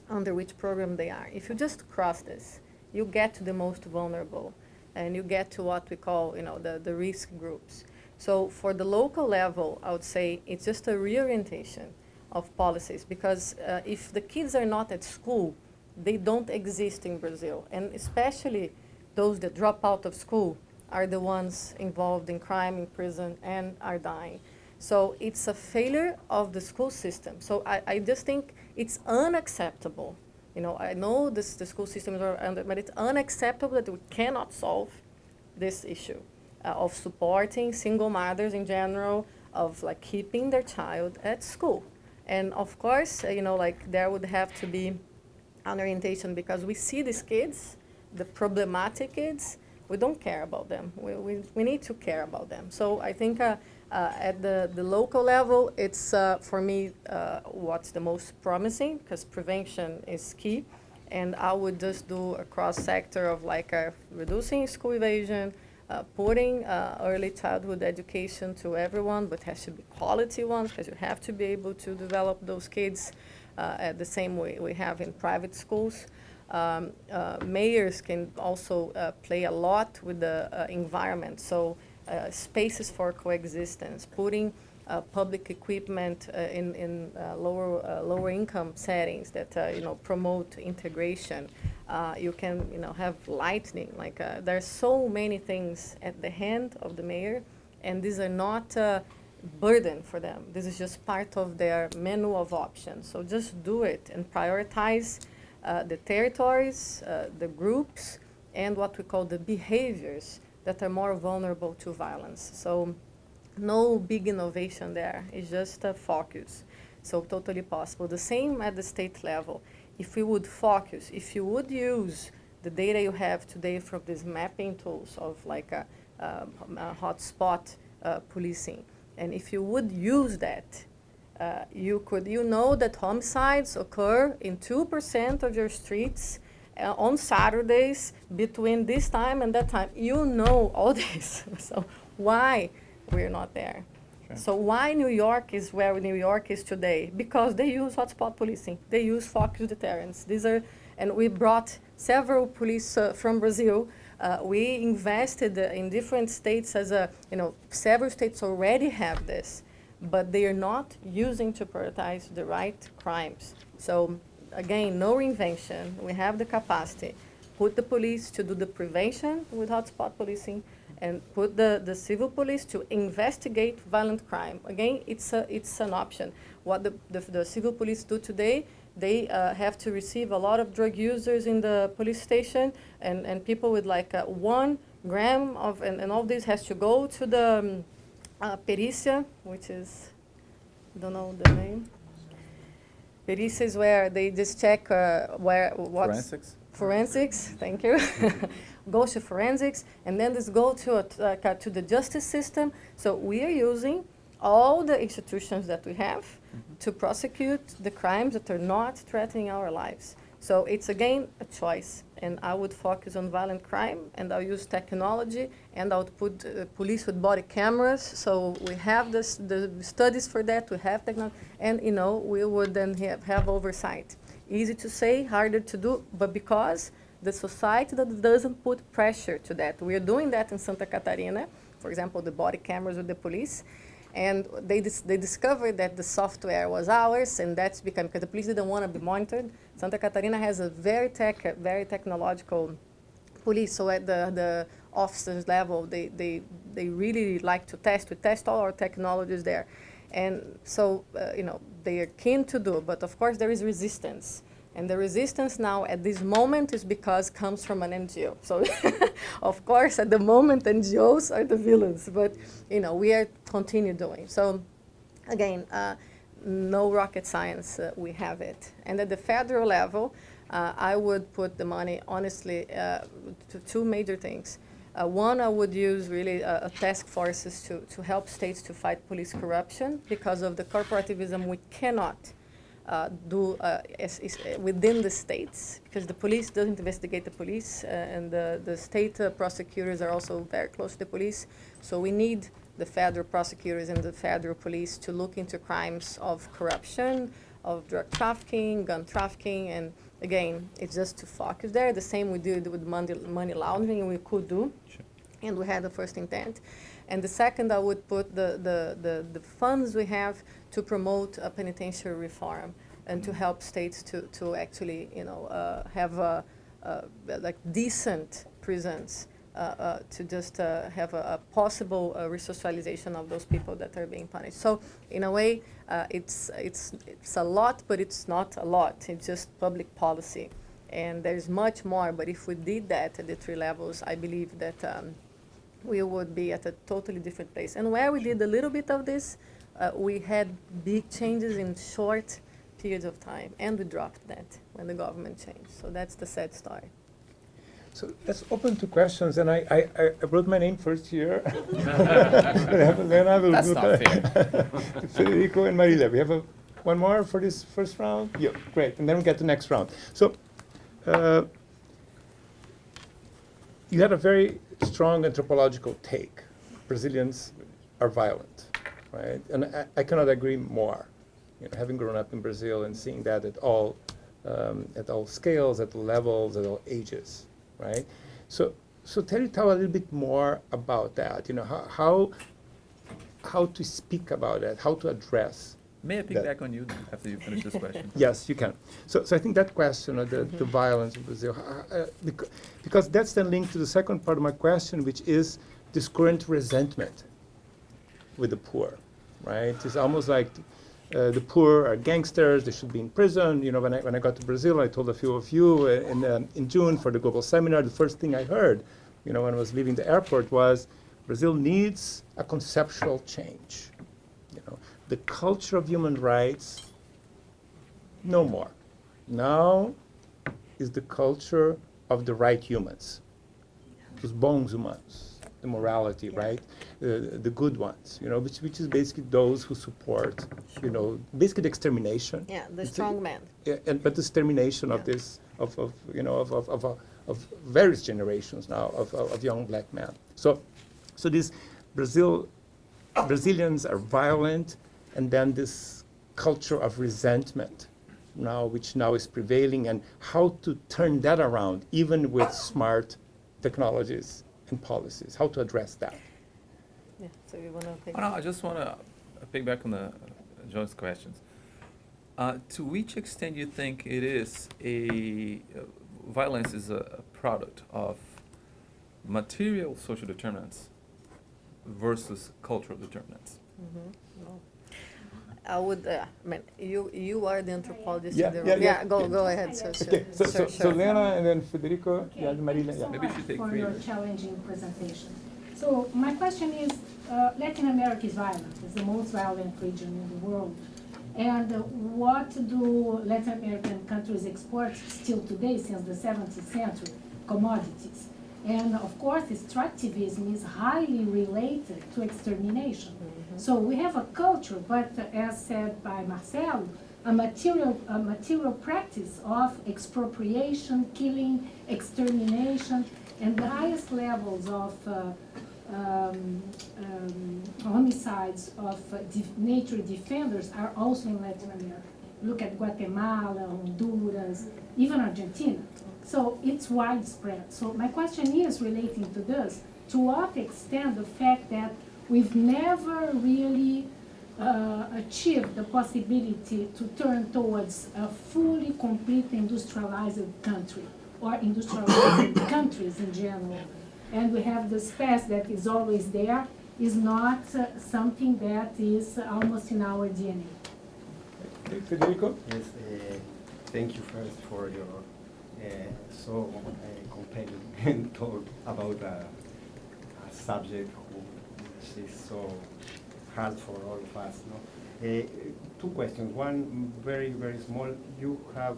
under which program they are. If you just cross this, you get to the most vulnerable, and you get to what we call, the risk groups. So for the local level, I would say it's just a reorientation of policies, because if the kids are not at school, they don't exist in Brazil, and especially those that drop out of school are the ones involved in crime, in prison, and are dying. So it's a failure of the school system. So I just think it's unacceptable. I know the school systems are under, but it's unacceptable that we cannot solve this issue of supporting single mothers in general, of like keeping their child at school. And of course, like there would have to be an orientation, because we see these kids, the problematic kids, we don't care about them. We need to care about them. So I think at the local level, it's for me what's the most promising, because prevention is key. And I would just do a cross-sector of like reducing school evasion, putting early childhood education to everyone, but has to be quality ones, because you have to be able to develop those kids at the same way we have in private schools. Mayors can also play a lot with the environment, so spaces for coexistence, putting public equipment in lower income settings that promote integration. You can have lighting. Like there's so many things at the hand of the mayor, and these are not burden for them. This is just part of their menu of options. So just do it and prioritize the territories, the groups, and what we call the behaviors that are more vulnerable to violence. So no big innovation there. It's just a focus. So totally possible. The same at the state level. If we would focus, if you would use the data you have today from these mapping tools of like a hotspot policing, and if you would use that, you know that homicides occur in 2% of your streets on Saturdays between this time and that time. You know all this. So why we're not there? Sure. So why New York is where New York is today? Because they use hotspot policing. They use focus deterrence. And we brought several police from Brazil. We invested in different states several states already have this, but they are not using to prioritize the right crimes. So again, no reinvention. We have the capacity. Put the police to do the prevention with hotspot policing, and put the civil police to investigate violent crime. Again, it's an option. What the civil police do today, they have to receive a lot of drug users in the police station, and people with like 1 gram of, and all this has to go to the pericia, which is, I don't know the name. Pericia is where they just check what's... Forensics, thank you. Goes to forensics, and then this go to the justice system. So we are using all the institutions that we have to prosecute the crimes that are not threatening our lives. So it's again a choice, and I would focus on violent crime, and I'll use technology, and I would put police with body cameras. So we have the studies for that. We have technology, and we would then have oversight. Easy to say, harder to do, but because the society that doesn't put pressure to that. We are doing that in Santa Catarina, for example, the body cameras with the police, and they discovered that the software was ours, and that's because the police didn't want to be monitored. Santa Catarina has a very technological police, so at the officers level, they really like to test. We test all our technologies there. And so, they are keen to do, but of course there is resistance. And the resistance now at this moment is because comes from an NGO. So, of course, at the moment, NGOs are the villains, but, we are continue doing. So, again, no rocket science, we have it. And at the federal level, I would put the money, honestly, to 2 major things. One, I would use really task forces to help states to fight police corruption. Because of the corporativism, we cannot do within the states, because the police doesn't investigate the police, and the state prosecutors are also very close to the police. So we need the federal prosecutors and the federal police to look into crimes of corruption, of drug trafficking, gun trafficking, and again, it's just to focus there. The same we did with money laundering, and we could do, sure. And we had the first intent. And the second, I would put the funds we have to promote a penitentiary reform and to help states to actually, have like decent prisons. To just have a possible resocialization of those people that are being punished. So in a way, it's a lot, but it's not a lot. It's just public policy, and there's much more. But if we did that at the 3 levels, I believe that we would be at a totally different place. And where we did a little bit of this, we had big changes in short periods of time, and we dropped that when the government changed. So that's the sad story. So let's open to questions, and I wrote my name first here. Then I will That's do not fair. Federico and Marila, we have one more for this first round? Yeah, great, and then we get the next round. So you had a very strong anthropological take. Brazilians are violent, right? And I cannot agree more. You know, having grown up in Brazil and seeing that at all scales, at all levels, at all ages, right? So tell a little bit more about that. You know, how to speak about that, how to address. May I pick back on you after you finish this question? Yes, you can. So I think that question of the violence in Brazil, because that's then linked to the second part of my question, which is this current resentment with the poor, right? It's almost like the poor are gangsters, they should be in prison. You know, when I got to Brazil, I told a few of you in June for the global seminar, the first thing I heard, you know, when I was leaving the airport was, Brazil needs a conceptual change. You know, the culture of human rights, no more. Now is the culture of the right humans, os bons humanos, the morality, right? The good ones, you know, which is basically those who support, you know, basically the extermination. Yeah, the strong man. Yeah, but the extermination of this, you know, of various generations now of young black men. So this Brazilians are violent, and then this culture of resentment now, which now is prevailing, and how to turn that around, even with smart technologies and policies, how to address that. Yeah, so you want to pick? Oh, no, I just want to piggyback on the John's questions. To which extent you think it is violence is a product of material social determinants versus cultural determinants? Mm-hmm. No. I would, I mean, you are the anthropologist Yeah, in the room. yeah, yeah. Yeah, go ahead. So, Okay, so Lena and then Federico, Okay. yeah, and Marina. So Yeah. Maybe you should take for three. your challenging presentation. So my question is, Latin America is violent. It's the most violent region in the world. And what do Latin American countries export still today, since the 17th century? Commodities. And of course, extractivism is highly related to extermination. Mm-hmm. So we have a culture, but as said by Marcelo, a material practice of expropriation, killing, extermination, and the highest levels of homicides of nature defenders are also in Latin America. Look at Guatemala, Honduras, even Argentina. So it's widespread. So my question is relating to this, to what extent the fact that we've never really achieved the possibility to turn towards a fully complete industrialized country, or industrialized countries in general. And we have this past that is always there, is not something that is almost in our DNA. Okay, Federico? Yes, thank you first for your so compelling talk about a subject which is so hard for all of us. No? Two questions. One very, very small. You have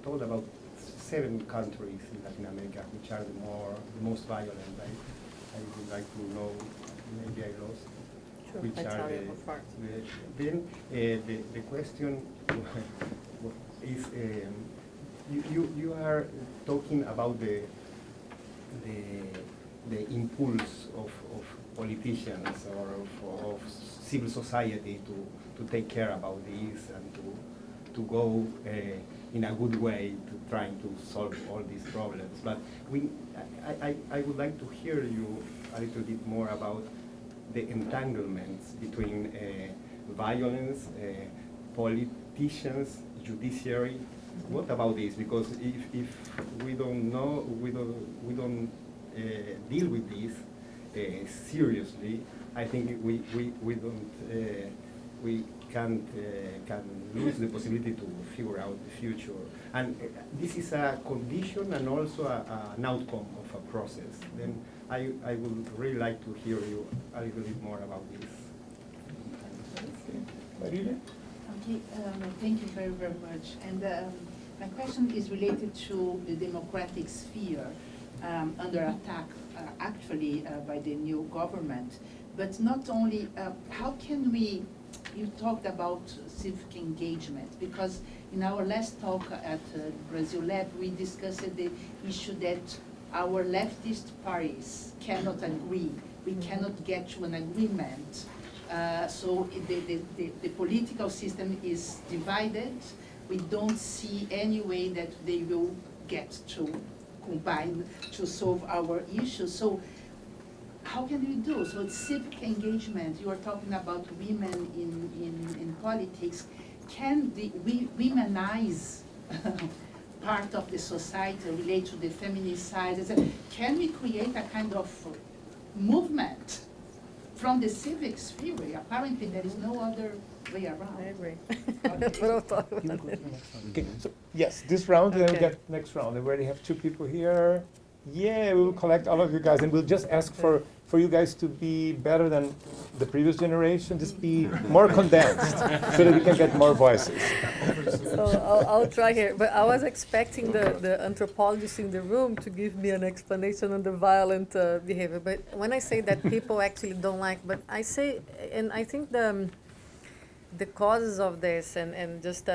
told about 7 countries in Latin America which are the most violent. I would like to know, maybe I lost. Sure, Which I are tell you how far. then the question is, you are talking about the impulse of politicians or of civil society to take care about this and to go in a good way to trying to solve all these problems. But I would like to hear you a little bit more about the entanglements between violence, politicians, judiciary. What about this? Because if we don't know, we don't deal with this seriously, I think we don't we can lose the possibility to figure out the future. And this is a condition and also an outcome of a process. Then I would really like to hear you a little bit more about this. Marília? Okay, thank you very, very much. And my question is related to the democratic sphere under attack, actually, by the new government. But not only, how can we, you talked about civic engagement, because in our last talk at Brazil Lab, we discussed the issue that our leftist parties cannot agree. We cannot get to an agreement. So the political system is divided. We don't see any way that they will get to combine to solve our issues. So how can we do? So it's civic engagement. You are talking about women in politics. Can we womanize part of the society, relate to the feminist side? Can we create a kind of movement from the civic sphere? Apparently there is no other way around. I agree. Okay. We'll talk about that. Okay, so yes, this round, and then we Okay. get next round. We already have 2 people here. Yeah, we will collect all of you guys, and we'll just ask for you guys to be better than the previous generation, just be more condensed, so that we can get more voices. So I'll try here, but I was expecting the anthropologist in the room to give me an explanation on the violent behavior. But when I say that people actually don't like, but I say, and I think the causes of this, and just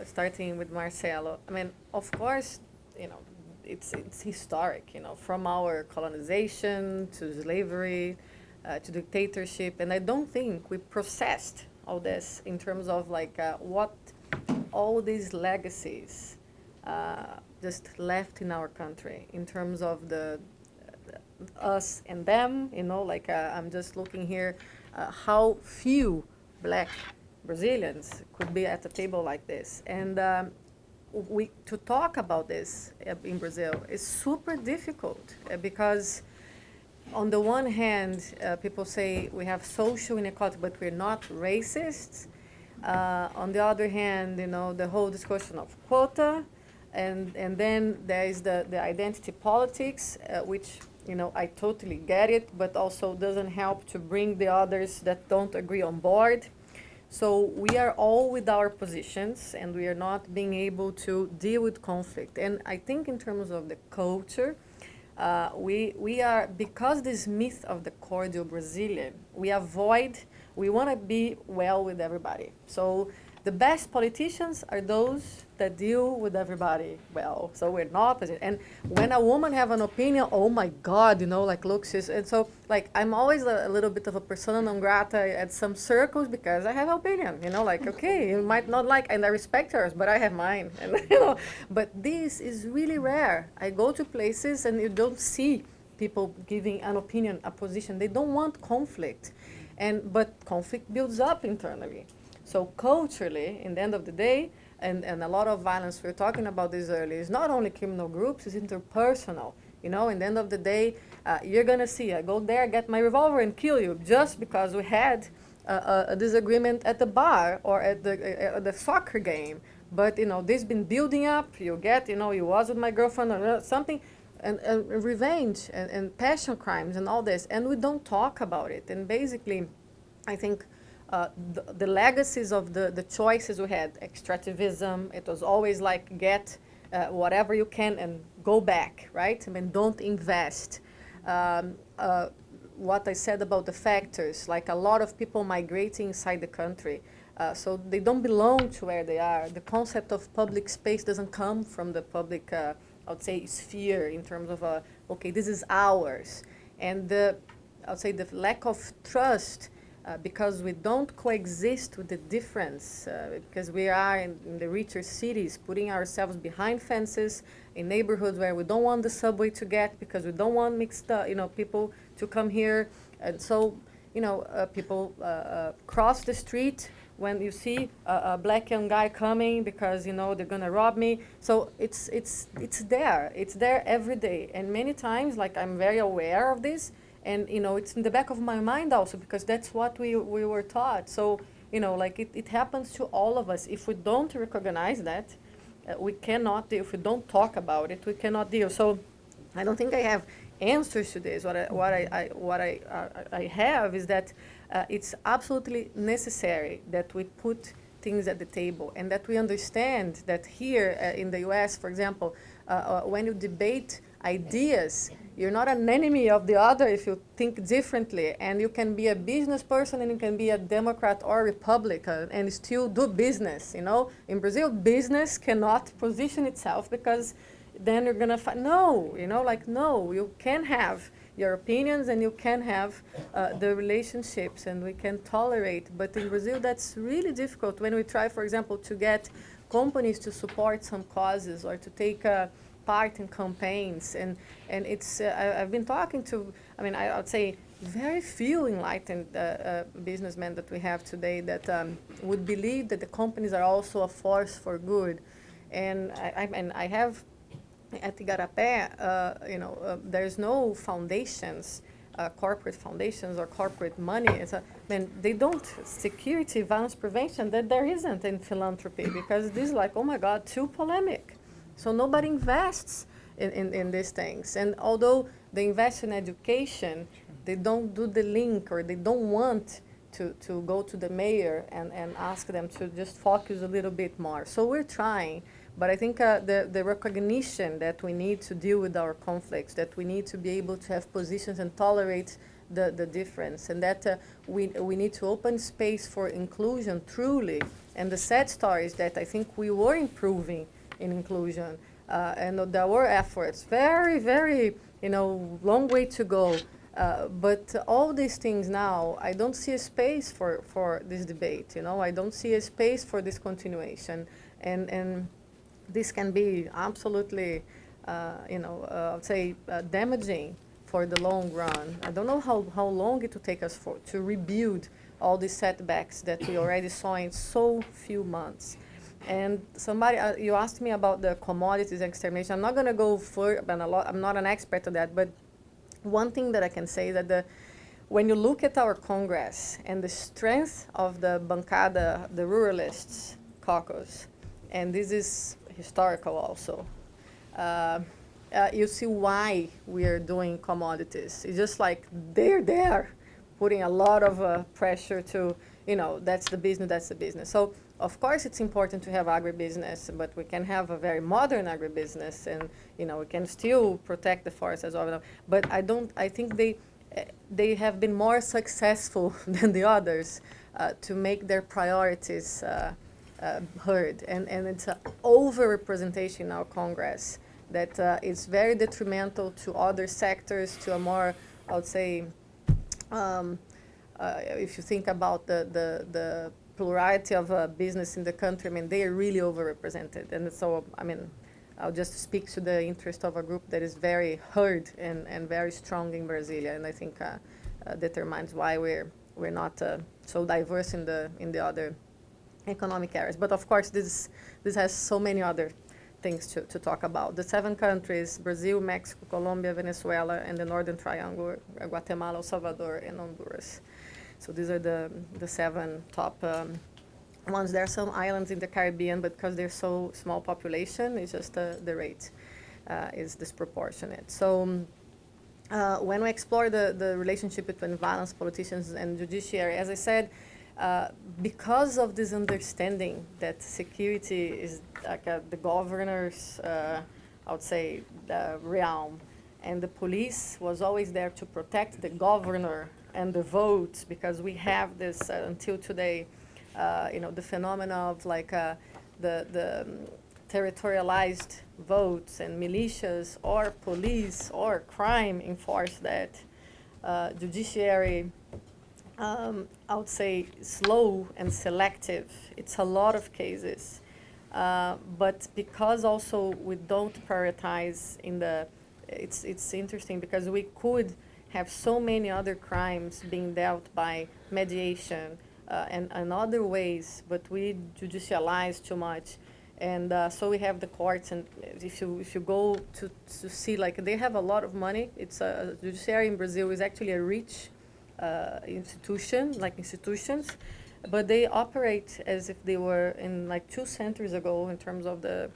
starting with Marcelo, I mean, of course, you know, it's historic, you know, from our colonization to slavery to dictatorship, and I don't think we processed all this in terms of like what all these legacies just left in our country in terms of the us and them, you know, like I'm just looking here how few Black Brazilians could be at a table like this, and to talk about this in Brazil is super difficult because on the one hand, people say we have social inequality, but we're not racist. On the other hand, you know, the whole discussion of quota, and then there is the identity politics, which, you know, I totally get it, but also doesn't help to bring the others that don't agree on board. So we are all with our positions, and we are not being able to deal with conflict. And I think in terms of the culture, we are, because this myth of the cordial Brazilian, we want to be well with everybody. So the best politicians are those that deal with everybody well. So we're not opposite. And when a woman have an opinion, oh my God, you know, like look, sis. And so like I'm always a little bit of a persona non grata at some circles because I have an opinion, you know, like, okay, you might not like, and I respect hers, but I have mine. And, you know, but this is really rare. I go to places and you don't see people giving an opinion, a position. They don't want conflict. But conflict builds up internally. So culturally, in the end of the day, and a lot of violence, we were talking about this earlier, is not only criminal groups, it's interpersonal. You know, in the end of the day, you're going to see, I go there, get my revolver and kill you just because we had a disagreement at the bar or at the soccer game. But, you know, this been building up, you get, you know, you was with my girlfriend or something, and revenge and passion crimes and all this, and we don't talk about it. And basically, I think the legacies of the choices we had, extractivism, it was always like get whatever you can and go back, right? I mean, don't invest. What I said about the factors, like a lot of people migrating inside the country, so they don't belong to where they are. The concept of public space doesn't come from the public, I would say, sphere in terms of, okay, this is ours. And I would say the lack of trust, because we don't coexist with the difference, because we are in the richer cities, putting ourselves behind fences in neighborhoods where we don't want the subway to get, because we don't want mixed, you know, people to come here. And so, you know, people cross the street when you see a black young guy coming because, you know, they're gonna rob me. So it's there every day. And many times, like, I'm very aware of this, and, you know, it's in the back of my mind also because that's what we were taught. So, like it happens to all of us. If we don't recognize that, we cannot deal. If we don't talk about it, we cannot deal. So I don't think I have answers to this. What I have is that it's absolutely necessary that we put things at the table, and that we understand that here in the US, for example, when you debate ideas, you're not an enemy of the other if you think differently, and you can be a business person and you can be a Democrat or Republican and still do business. In Brazil, business cannot position itself because then you're gonna find, no, no, you can have your opinions and you can have the relationships and we can tolerate. But in Brazil, that's really difficult when we try, for example, to get companies to support some causes or to take part in campaigns. And it's, I've been talking to, I would say, very few enlightened businessmen that we have today that would believe that the companies are also a force for good. And I have at Igarapé, there's no foundations, corporate foundations or corporate money. They don't, security, violence prevention, that there isn't in philanthropy because this is like, oh my God, too polemic. So nobody invests in these things. And although they invest in education, they don't do the link, or they don't want to go to the mayor and ask them to just focus a little bit more. So we're trying. But I think the recognition that we need to deal with our conflicts, that we need to be able to have positions and tolerate the difference, and that we need to open space for inclusion truly. And the sad story is that I think we were improving in inclusion, and there were efforts, very, very, long way to go. But all these things now, I don't see a space for this debate, I don't see a space for this continuation. And this can be absolutely, I would say, damaging for the long run. I don't know how long it will take us to rebuild all these setbacks that we already saw in so few months. And somebody, you asked me about the commodities extermination. I'm not going to go further, I'm not an expert on that, but one thing that I can say is that when you look at our Congress and the strength of the bancada, the ruralists caucus, and this is historical also, you see why we are doing commodities. It's just like they're there putting a lot of pressure to, that's the business. So of course it's important to have agribusiness, but we can have a very modern agribusiness, and we can still protect the forest as well. But I think they have been more successful than the others to make their priorities heard, and it's an over-representation in our Congress that is very detrimental to other sectors, to a more, I would say, if you think about the plurality of business in the country, they are really overrepresented. And so, I'll just speak to the interest of a group that is very heard and very strong in Brasilia, and I think determines why we're not so diverse in the other economic areas. But of course, this has so many other things to talk about. The 7 countries, Brazil, Mexico, Colombia, Venezuela, and the Northern Triangle, Guatemala, El Salvador, and Honduras. So these are the 7 top ones. There are some islands in the Caribbean, but because they're so small population, it's just the rate is disproportionate. So when we explore the relationship between violence, politicians, and judiciary, as I said, because of this understanding that security is like the governor's, I would say, realm, and the police was always there to protect the governor and the votes, because we have this until today, the phenomena of like the territorialized votes, and militias or police or crime enforce that. Judiciary, I would say, slow and selective. It's a lot of cases. But because also we don't prioritize it's interesting because we could have so many other crimes being dealt by mediation and other ways, but we judicialize too much. And so we have the courts, and if you go to see, like, they have a lot of money. It's judiciary in Brazil is actually a rich institutions, but they operate as if they were in like 2 centuries ago in terms of the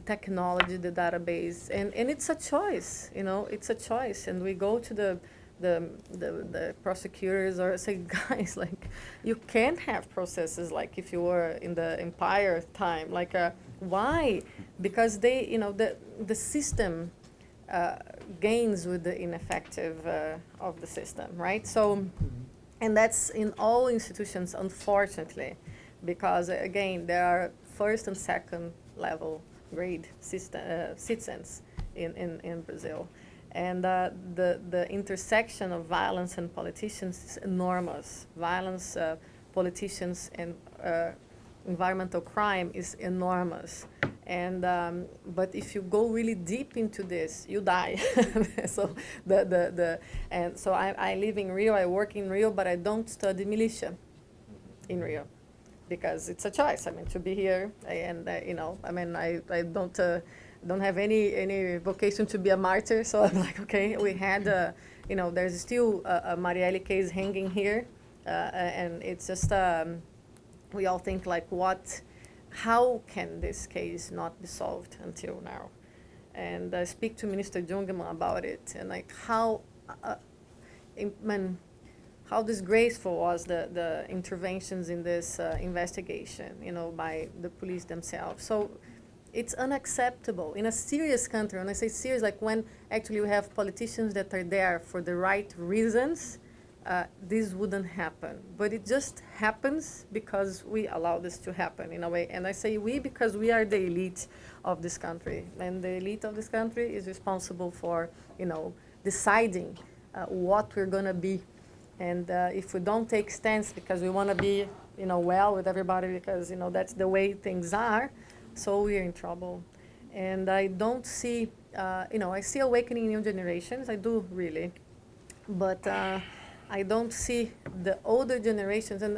technology, the database, and it's a choice, it's a choice. And we go to the prosecutors or say, guys, like, you can't have processes like if you were in the empire time. Like, why? Because they, the system gains with the ineffective of the system, right? So, and that's in all institutions, unfortunately, because again, there are first and second level grade citizens in Brazil. And the intersection of violence and politicians is enormous. Violence, politicians, and environmental crime is enormous. And but if you go really deep into this, you die. So and so I live in Rio, I work in Rio, but I don't study militia in Rio, because it's a choice. I mean, to be here, and I don't have any vocation to be a martyr. So I'm like, okay, we had there's still a Marielle case hanging here, and it's just we all think like, how can this case not be solved until now? And I speak to Minister Jungmann about it, and like how disgraceful was the interventions in this investigation, by the police themselves. So it's unacceptable in a serious country. When I say serious, like when actually we have politicians that are there for the right reasons, this wouldn't happen. But it just happens because we allow this to happen in a way. And I say we because we are the elite of this country. And the elite of this country is responsible for, deciding what we're going to be. And if we don't take stance because we want to be, well with everybody, because, that's the way things are, so we're in trouble. And I don't see, I see awakening new generations. I do, really. But I don't see the older generations, and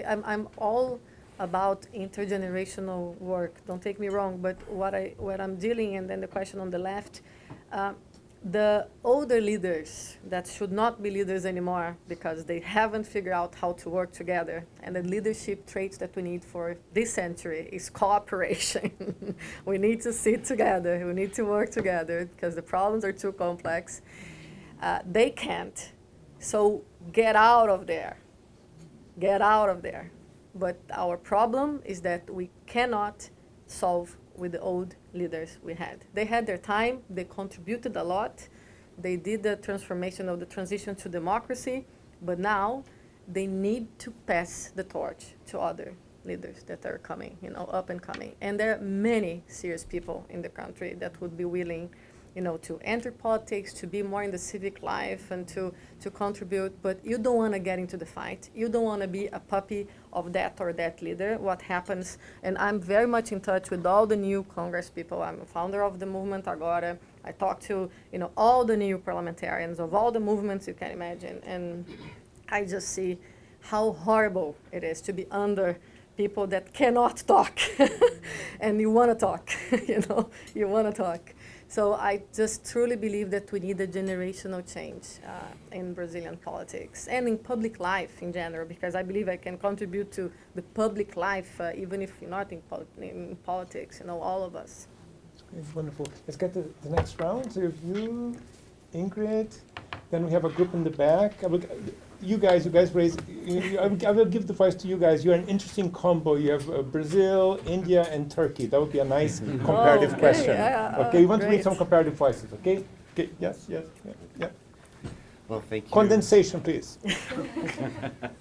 I'm all about intergenerational work. Don't take me wrong, but what I'm dealing, and then the question on the left, the older leaders that should not be leaders anymore because they haven't figured out how to work together. And the leadership traits that we need for this century is cooperation. We need to sit together. We need to work together because the problems are too complex. They can't. So get out of there. Get out of there. But our problem is that we cannot solve with the old leaders we had. They had their time, they contributed a lot, they did the transformation of the transition to democracy, but now they need to pass the torch to other leaders that are coming, up and coming. And there are many serious people in the country that would be willing, to enter politics, to be more in the civic life and to contribute, but you don't want to get into the fight. You don't want to be a puppy of that or that leader. What happens, and I'm very much in touch with all the new Congress people. I'm a founder of the movement Agora. I talk to, all the new parliamentarians of all the movements you can imagine, and I just see how horrible it is to be under people that cannot talk, and you want to talk, you want to talk. So I just truly believe that we need a generational change in Brazilian politics and in public life in general, because I believe I can contribute to the public life, even if you're not in politics, all of us. Okay, wonderful. Let's get to the next round. So you, Ingrid, then we have a group in the back. You guys raise, I will give the voice to you guys. You're an interesting combo. You have Brazil, India, and Turkey. That would be a nice comparative question. Yeah, okay, you want to great. read some comparative voices, okay? Okay, yes, yeah. Well, thank you. Condensation, please.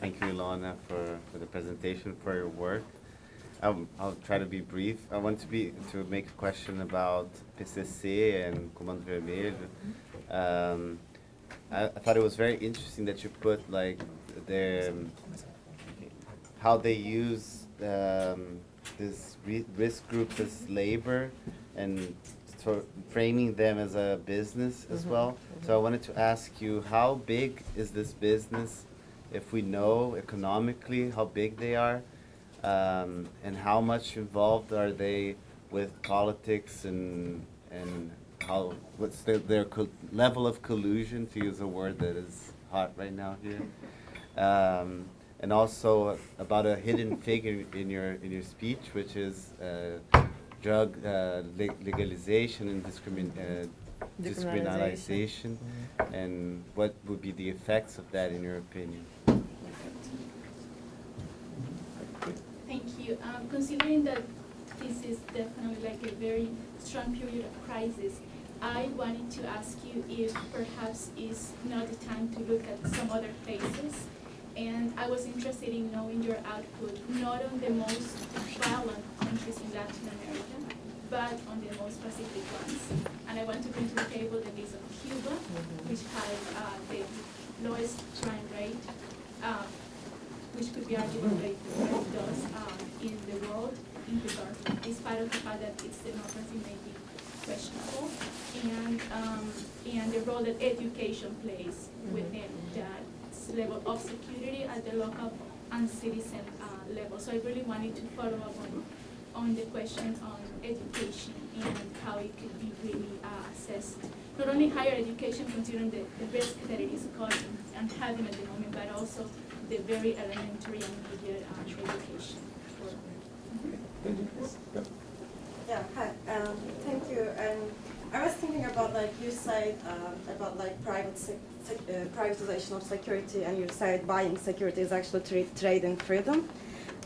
Thank you, Ilona, for the presentation, for your work. I'll try to be brief. I want to make a question about PCC and Comando Vermelho. I thought it was very interesting that you put like how they use this risk groups as labor and framing them as a business as well. So I wanted to ask you, how big is this business, if we know economically how big they are, and how much involved are they with politics and what's their level of collusion, to use a word that is hot right now here. and also about a hidden figure in your speech, which is drug legalization and decriminalization, and what would be the effects of that in your opinion? Thank you. Considering that this is definitely like a very strong period of crisis, I wanted to ask you if perhaps it's not the time to look at some other places. And I was interested in knowing your output, not on the most violent countries in Latin America, but on the most Pacific ones. And I want to bring to the table the case of Cuba, which has the lowest crime rate, which could be arguably what it does in the world, despite of the fact that its democracy may be questionable, and the role that education plays within that level of security at the local and citizen level. So I really wanted to follow up on the question on education and how it could be really assessed. Not only higher education, considering the risk that it is causing and having at the moment, but also the very elementary and immediate education. Yeah, hi, thank you. And I was thinking about, like, you said about, like, privatization of security, and you said buying security is actually trading freedom.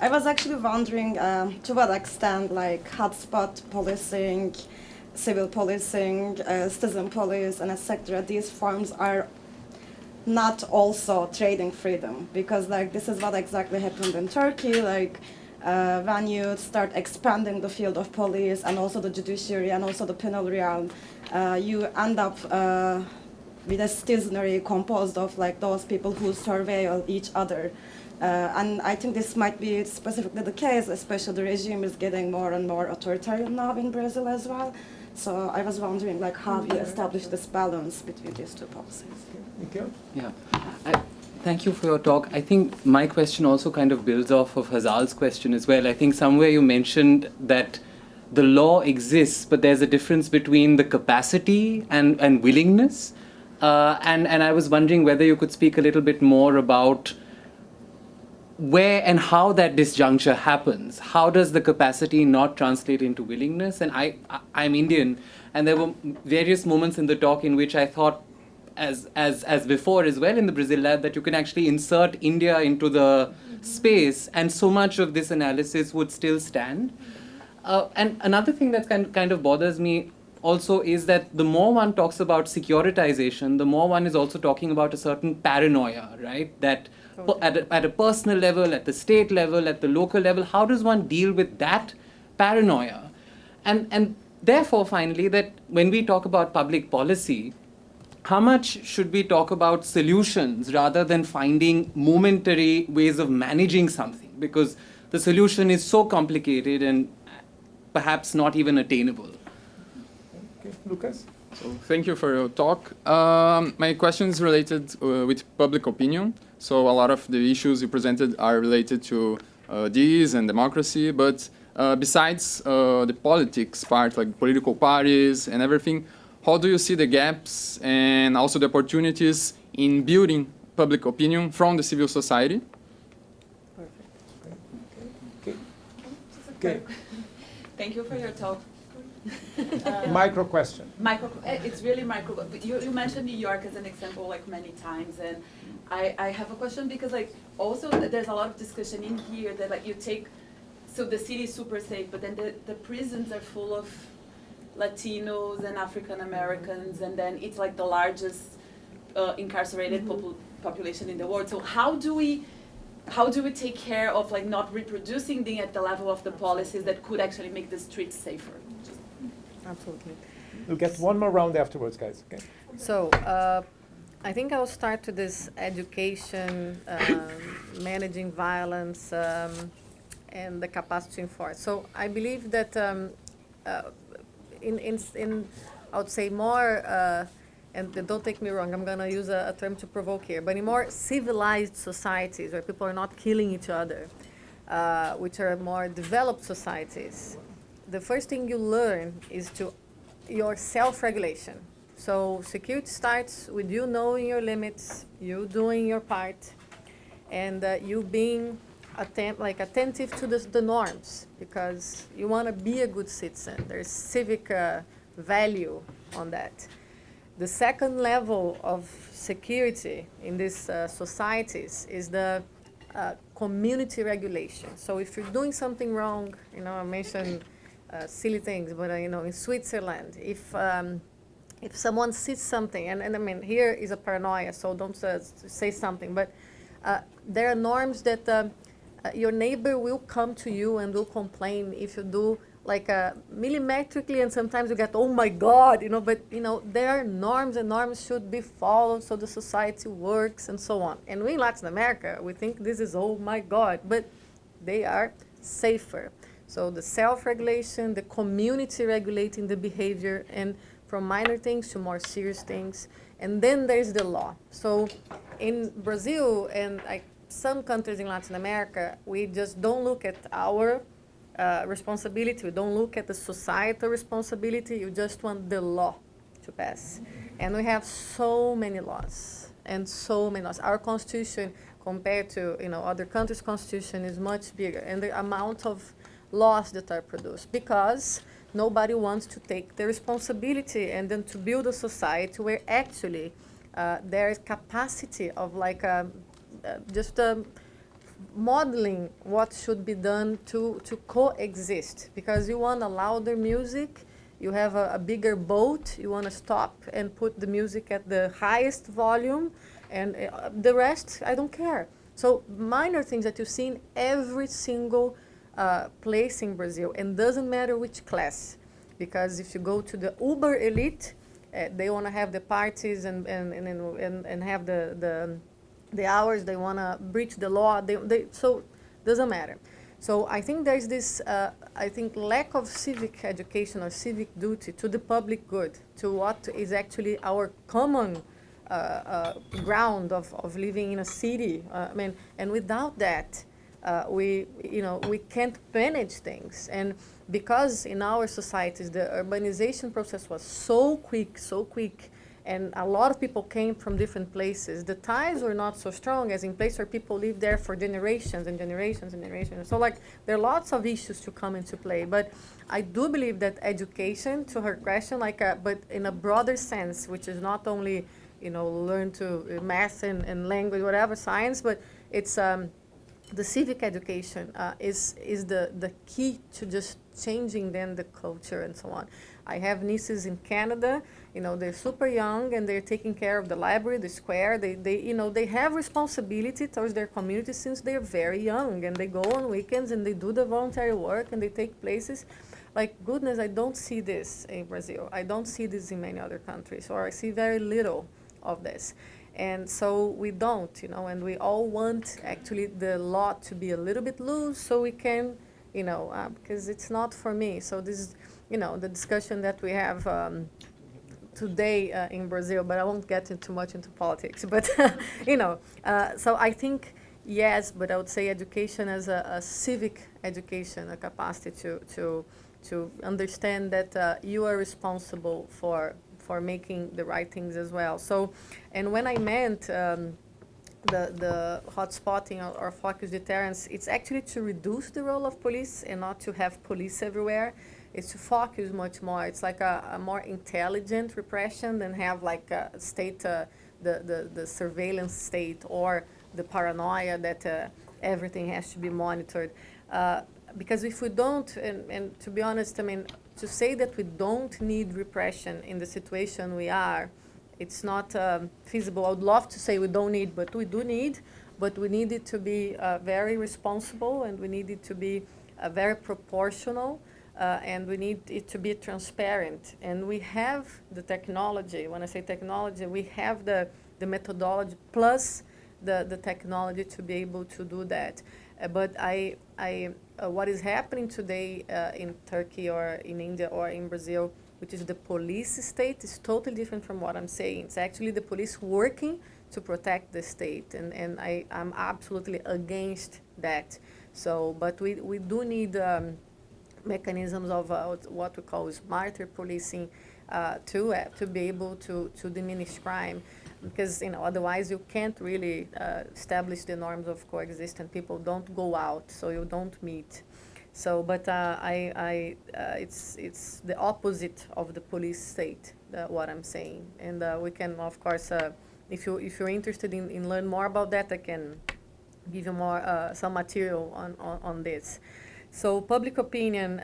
I was actually wondering to what extent, like, hotspot policing, civil policing, citizen police, and etc., these forms are not also trading freedom, because, like, this is what exactly happened in Turkey, like, when you start expanding the field of police and also the judiciary and also the penal realm, you end up with a citizenry composed of, like, those people who surveil each other. And I think this might be specifically the case, especially the regime is getting more and more authoritarian now in Brazil as well. So I was wondering, like, how do you establish this balance between these two policies? Thank you. Yeah. Thank you for your talk. I think my question also kind of builds off of Hazal's question as well. I think somewhere you mentioned that the law exists, but there's a difference between the capacity and willingness. And I was wondering whether you could speak a little bit more about where and how that disjuncture happens. How does the capacity not translate into willingness? And I'm Indian, and there were various moments in the talk in which I thought, as before as well in the Brazil lab, that you can actually insert India into the space, and so much of this analysis would still stand. And another thing that kind of bothers me also is that the more one talks about securitization, the more one is also talking about a certain paranoia, right? That at a personal level, at the state level, at the local level, how does one deal with that paranoia? And therefore, finally, that when we talk about public policy, how much should we talk about solutions rather than finding momentary ways of managing something? Because the solution is so complicated and perhaps not even attainable. Okay, Lucas? So thank you for your talk. My question is related with public opinion. So a lot of the issues you presented are related to these and democracy, but besides the politics part, like political parties and everything, how do you see the gaps and also the opportunities in building public opinion from the civil society? Okay. Okay. Thank you for your talk. Micro question. It's really micro. You mentioned New York as an example, like, many times, and I have a question because, like, also there's a lot of discussion in here that, like, you take, so the city is super safe, but then the prisons are full of Latinos and African Americans, and then it's like the largest incarcerated population in the world. So how do we take care of, like, not reproducing them at the level of the policies that could actually make the streets safer? Absolutely. We'll get one more round afterwards, guys. Okay. So I think I'll start with this education, managing violence, and the capacity to enforce. So I believe that in I would say more, and don't take me wrong, I'm going to use a term to provoke here, but in more civilized societies where people are not killing each other, which are more developed societies, the first thing you learn is your self-regulation. So security starts with you knowing your limits, you doing your part, and you being attentive to the norms, because you want to be a good citizen. There's civic value on that. The second level of security in these societies is the community regulation. So if you're doing something wrong, I mentioned silly things, but in Switzerland, if someone sees something, and I mean, here is a paranoia, so don't say something, but there are norms that your neighbor will come to you and will complain if you do millimetrically, and sometimes you get, oh my God, but there are norms, and norms should be followed so the society works and so on. And we in Latin America, we think this is, oh my God, but they are safer. So the self-regulation, the community regulating the behavior, and from minor things to more serious things. And then there's the law. So in Brazil and some countries in Latin America, we just don't look at our responsibility. We don't look at the societal responsibility. You just want the law to pass. And we have so many laws and so many laws. Our constitution compared to other countries' constitution is much bigger. And the amount of laws that are produced, because nobody wants to take the responsibility and then to build a society where actually there is capacity of just modeling what should be done to coexist. Because you want a louder music, you have a bigger boat, you want to stop and put the music at the highest volume, and the rest, I don't care. So minor things that you see in every single place in Brazil, and doesn't matter which class. Because if you go to the uber elite, they want to have the parties and have the hours, they want to breach the law, so doesn't matter. So I think there's this lack of civic education or civic duty to the public good, to what is actually our common ground of living in a city. And without that, we can't manage things. And because in our societies the urbanization process was so quick, and a lot of people came from different places, the ties were not so strong as in places where people live there for generations and generations and generations. So there are lots of issues to come into play. But I do believe that education, to her question, but in a broader sense, which is not only learn to math and language, whatever, science, but it's the civic education is the key to just changing then the culture and so on. I have nieces in Canada, they're super young and they're taking care of the library, the square. They have responsibility towards their community since they're very young, and they go on weekends and they do the voluntary work and they take places. Goodness, I don't see this in Brazil. I don't see this in many other countries, or I see very little of this. And so we don't, and we all want actually the law to be a little bit loose so we can, because it's not for me. So this is, the discussion that we have today in Brazil, but I won't get too much into politics. But, so I think, yes, but I would say education as a civic education, a capacity to understand that you are responsible for making the right things as well. So, and when I meant the hotspotting or focus deterrence, it's actually to reduce the role of police and not to have police everywhere. It's to focus much more. It's like a more intelligent repression than have a state, the surveillance state, or the paranoia that everything has to be monitored. Because if we don't, and to be honest, to say that we don't need repression in the situation we are, it's not feasible. I would love to say we don't need, but we do need. But we need it to be very responsible, and we need it to be very proportional, and we need it to be transparent. And we have the technology. When I say technology, we have the methodology plus the technology to be able to do that. But what is happening today in Turkey or in India or in Brazil, which is the police state, is totally different from what I'm saying. It's actually the police working to protect the state, and I'm absolutely against that. So, but we do need mechanisms of what we call smarter policing, to be able to diminish crime, because otherwise you can't really establish the norms of coexistence. People don't go out, so you don't meet. So, but it's the opposite of the police state, what I'm saying, and we can, of course, if you're interested in learn more about that, I can give you more some material on this. So, public opinion.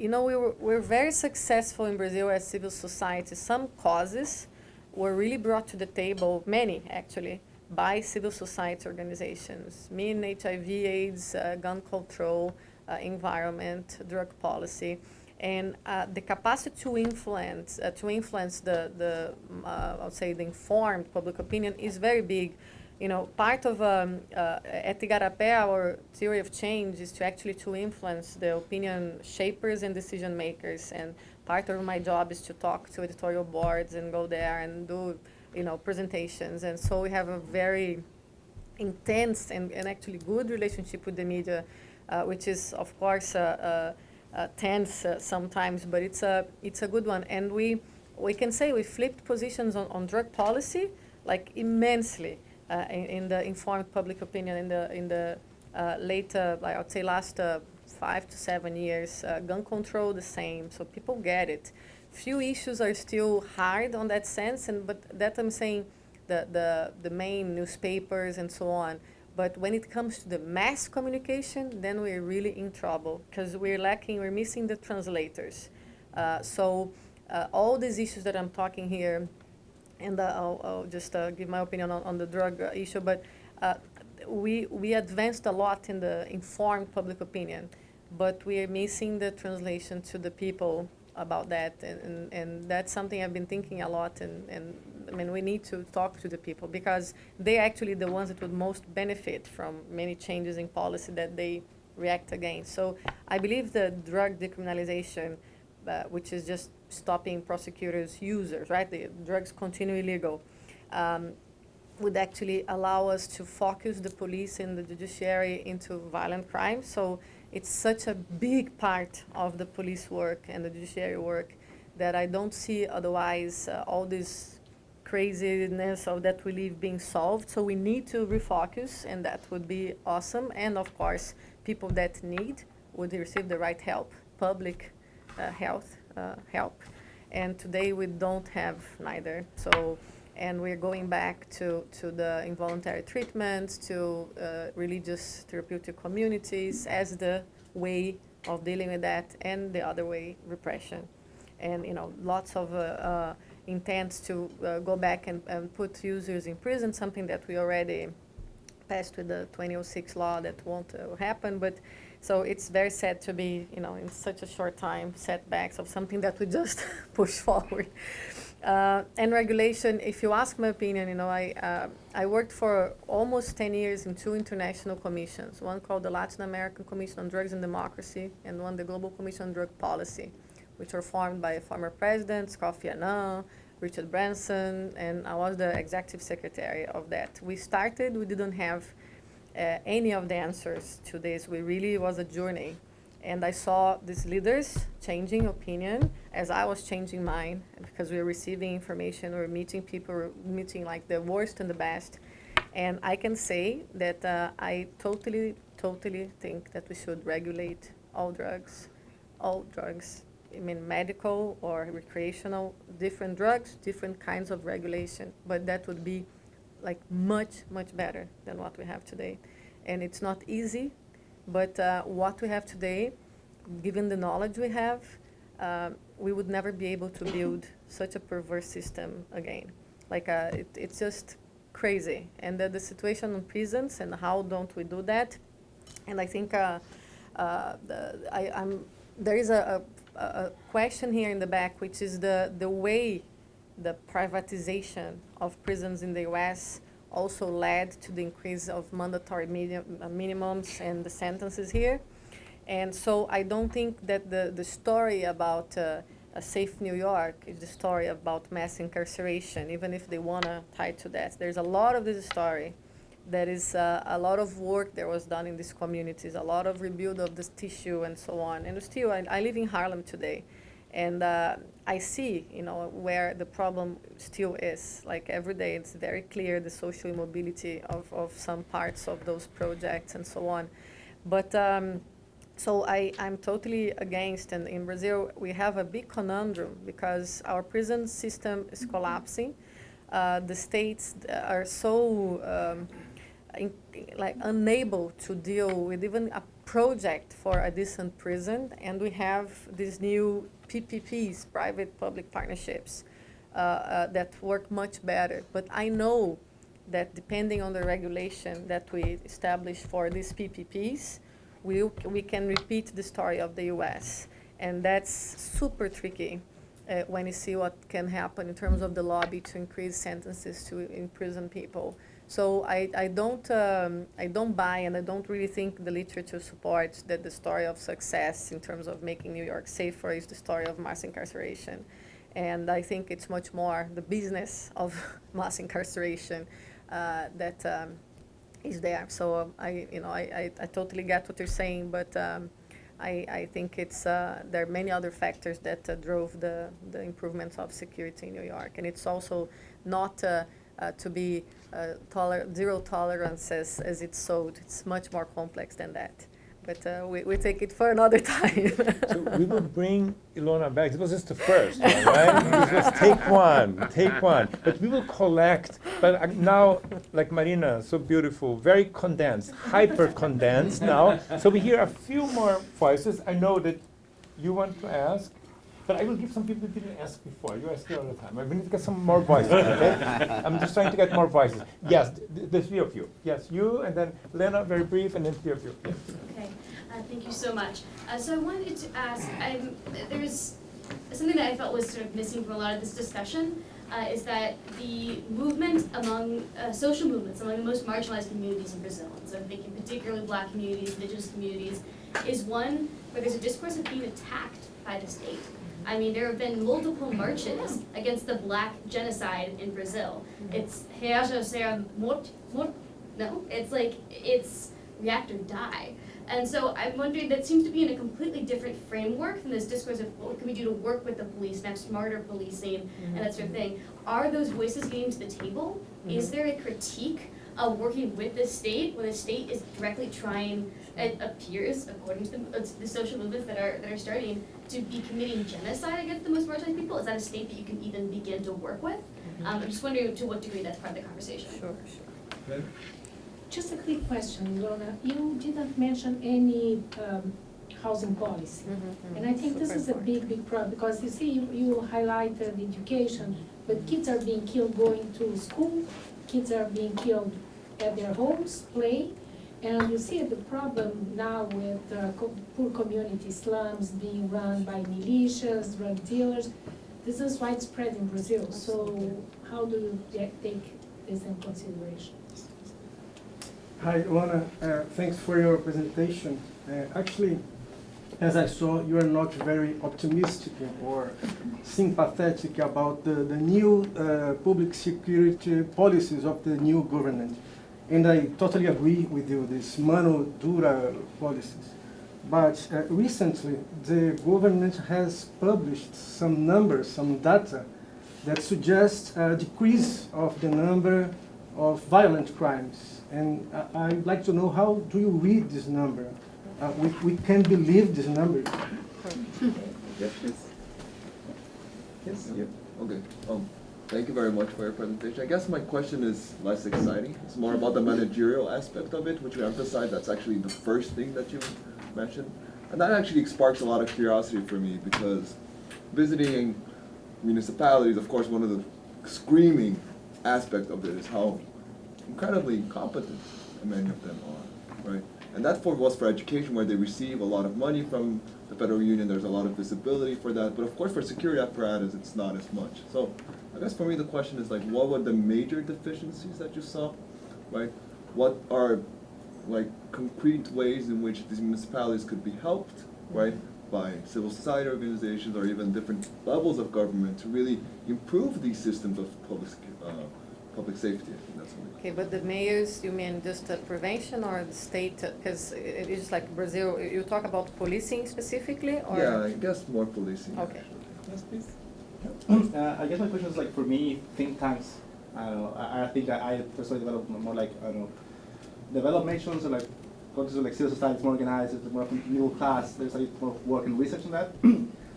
We're very successful in Brazil as civil society. Some causes were really brought to the table, many actually, by civil society organizations. Men, HIV, AIDS, gun control, environment, drug policy, and the capacity to influence the I would say the informed public opinion is very big. Part of at Igarapé, our theory of change is to actually to influence the opinion shapers and decision makers. And part of my job is to talk to editorial boards and go there and do, presentations. And so we have a very intense and actually good relationship with the media, which is of course tense sometimes, but it's a good one. And we can say we flipped positions on drug policy like immensely. In the informed public opinion in the late, I would say last 5 to 7 years. Gun control the same, so people get it. Few issues are still hard on that sense, but that I'm saying the main newspapers and so on. But when it comes to the mass communication, then we're really in trouble because we're missing the translators. So all these issues that I'm talking here, and I'll just give my opinion on the drug issue, but we advanced a lot in the informed public opinion, but we are missing the translation to the people about that, and that's something I've been thinking a lot, and I mean, we need to talk to the people because they're actually the ones that would most benefit from many changes in policy that they react against. So I believe the drug decriminalization, which is just stopping prosecutors' users, right? The drugs continue illegal, would actually allow us to focus the police and the judiciary into violent crime. So it's such a big part of the police work and the judiciary work that I don't see otherwise all this craziness of that we live being solved. So we need to refocus, and that would be awesome. And of course, people that need would receive the right help, public health help. And today we don't have neither. So, and we're going back to the involuntary treatments, to religious therapeutic communities as the way of dealing with that, and the other way, repression. And lots of intents to go back and put users in prison, something that we already passed with the 2006 law that won't happen. But so it's very sad to be, in such a short time, setbacks of something that we just push forward. And regulation, if you ask my opinion, I worked for almost 10 years in 2 international commissions, one called the Latin American Commission on Drugs and Democracy, and one the Global Commission on Drug Policy, which were formed by former presidents, Kofi Annan, Richard Branson, and I was the executive secretary of that. We didn't have any of the answers to this. It was a journey. And I saw these leaders changing opinion as I was changing mine, because we were receiving information, we were meeting people, we were meeting like the worst and the best. And I can say that I totally think that we should regulate all drugs. I mean, medical or recreational, different drugs, different kinds of regulation, but that would be like much better than what we have today. And it's not easy, but what we have today, given the knowledge we have, we would never be able to build such a perverse system again. Like it's just crazy. And the situation in prisons, and how don't we do that? And I think there is a question here in the back, which is the way the privatization of prisons in the U.S. also led to the increase of mandatory minimums and the sentences here. And so I don't think that the story about a safe New York is the story about mass incarceration, even if they want to tie to that. There's a lot of this story. There is a lot of work that was done in these communities, a lot of rebuild of this tissue and so on. And still, I live in Harlem today. And I see, where the problem still is. Like every day, it's very clear the social immobility of some parts of those projects and so on. But so I'm totally against, and in Brazil, we have a big conundrum because our prison system is collapsing. The states are so unable to deal with even a project for a decent prison, and we have these new PPPs, private-public partnerships, that work much better. But I know that depending on the regulation that we establish for these PPPs, we can repeat the story of the US. And that's super tricky when you see what can happen in terms of the lobby to increase sentences to imprison people. So I don't buy, and I don't really think the literature supports that the story of success in terms of making New York safer is the story of mass incarceration. And I think it's much more the business of mass incarceration that is there. So I totally get what you're saying, but I think it's there are many other factors that drove the improvements of security in New York, and it's also not to be zero tolerance as it's sold. It's much more complex than that. But we take it for another time. So we will bring Ilona back. It was just the first one, right? It was take one. But we will collect. But now, like Marina, so beautiful, very condensed, hyper condensed now. So we hear a few more voices. I know that you want to ask. But I will give some people who didn't ask before. You ask all the time. We need to get some more voices, okay? I'm just trying to get more voices. Yes, the three of you. Yes, you, and then Lena, very brief, and then three of you. Yes. Okay, thank you so much. So I wanted to ask, there's something that I felt was sort of missing from a lot of this discussion, is that the movement among, social movements among the most marginalized communities in Brazil, and so I'm thinking particularly Black communities, indigenous communities, is one where there's a discourse of being attacked by the state. I mean, there have been multiple marches against the Black genocide in Brazil. It's reaja será mort, no, it's like, it's react or die. And so I'm wondering, that seems to be in a completely different framework than this discourse of what can we do to work with the police and have smarter policing and that sort of thing. Are those voices getting to the table? Is there a critique of working with the state when the state is directly trying, it appears, according to the social movements that are starting, to be committing genocide against the most marginalized people? Is that a state that you can even begin to work with? I'm just wondering to what degree that's part of the conversation. Sure. Just a quick question, Ilona. You didn't mention any housing policy. And I think this is a big problem, because you see, you highlighted education, but kids are being killed going to school, kids are being killed at their homes, play, and you see the problem now with poor community slums being run by militias, drug dealers. This is widespread in Brazil, so how do you take this in consideration? Hi, Ilona. Thanks for your presentation. Actually, as I saw, you are not very optimistic or sympathetic about the new public security policies of the new government. And I totally agree with you, this mano dura policies. But recently, the government has published some numbers, some data, that suggest a decrease of the number of violent crimes. And I'd like to know, how do you read this number? We can believe this number. Yes, please. Yes, yeah. Okay. Thank you very much for your presentation. I guess my question is less exciting. It's more about the managerial aspect of it, which you emphasize. That's actually the first thing that you mentioned. And that actually sparks a lot of curiosity for me, because visiting municipalities, of course, one of the screaming aspects of it is how incredibly incompetent many of them are, right? And that was for education, where they receive a lot of money from the federal union. There's a lot of visibility for that. But of course, for security apparatus, it's not as much. So I guess for me, the question is, like, what were the major deficiencies that you saw, right? What are, like, concrete ways in which these municipalities could be helped, right, by civil society organizations or even different levels of government to really improve these systems of public safety? I think that's what Okay, but the mayors, you mean just prevention or the state? Because it is like Brazil, you talk about policing specifically? Or? Yeah, I guess more policing. Okay. Actually. questions, please? I guess my question is like for me, think tanks. I don't know. I think that I personally develop more like I don't know, develop nations or like countries like civil society is more organized, it's more middle class. There's like more work and research on that.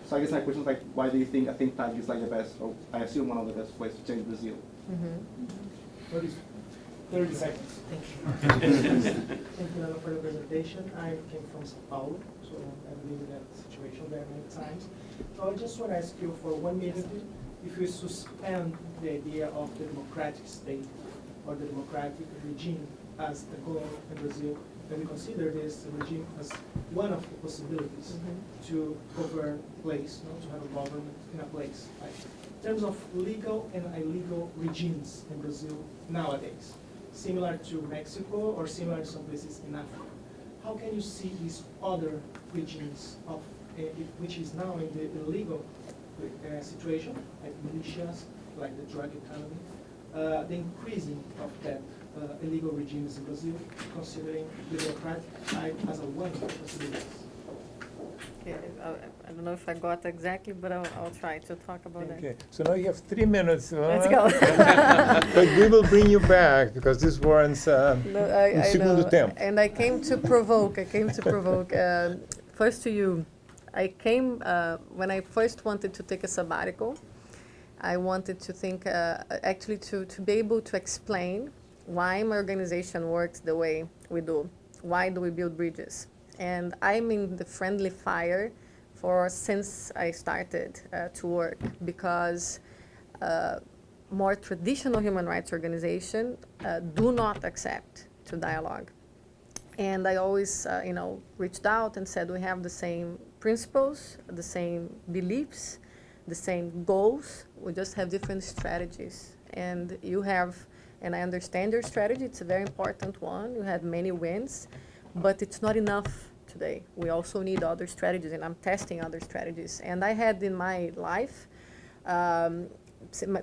So I guess my question is like, why do you think a think tank is like the best, or I assume one of the best ways to change Brazil? 30 seconds. Thank you. Thank you, Ilona, for the presentation. I came from Sao Paulo, so I've been in that situation there many times. So I just want to ask you for 1 minute, if you suspend the idea of the democratic state or the democratic regime as the goal in Brazil, and we consider this regime as one of the possibilities to govern a place, to have a government in a place. Like, in terms of legal and illegal regimes in Brazil nowadays, similar to Mexico or similar to some places in Africa, how can you see these other regimes of which is now in the illegal situation, like militias, like the drug economy, the increasing of that illegal regimes in Brazil, considering the democratic side as a one of the possibilities? Yeah, I don't know if I got exactly, but I'll try to talk about that. Okay, so now you have 3 minutes. Let's go. But we will bring you back because this warrants segundo tempo. And I came to provoke. First to you, I came when I first wanted to take a sabbatical. I wanted to think, actually to be able to explain why my organization works the way we do. Why do we build bridges? And I'm in the friendly fire since I started to work, because more traditional human rights organizations do not accept to dialogue. And I always, reached out and said we have the same principles, the same beliefs, the same goals. We just have different strategies. And you have, and I understand your strategy. It's a very important one. You had many wins, but it's not enough today. We also need other strategies, and I'm testing other strategies. And I had in my life,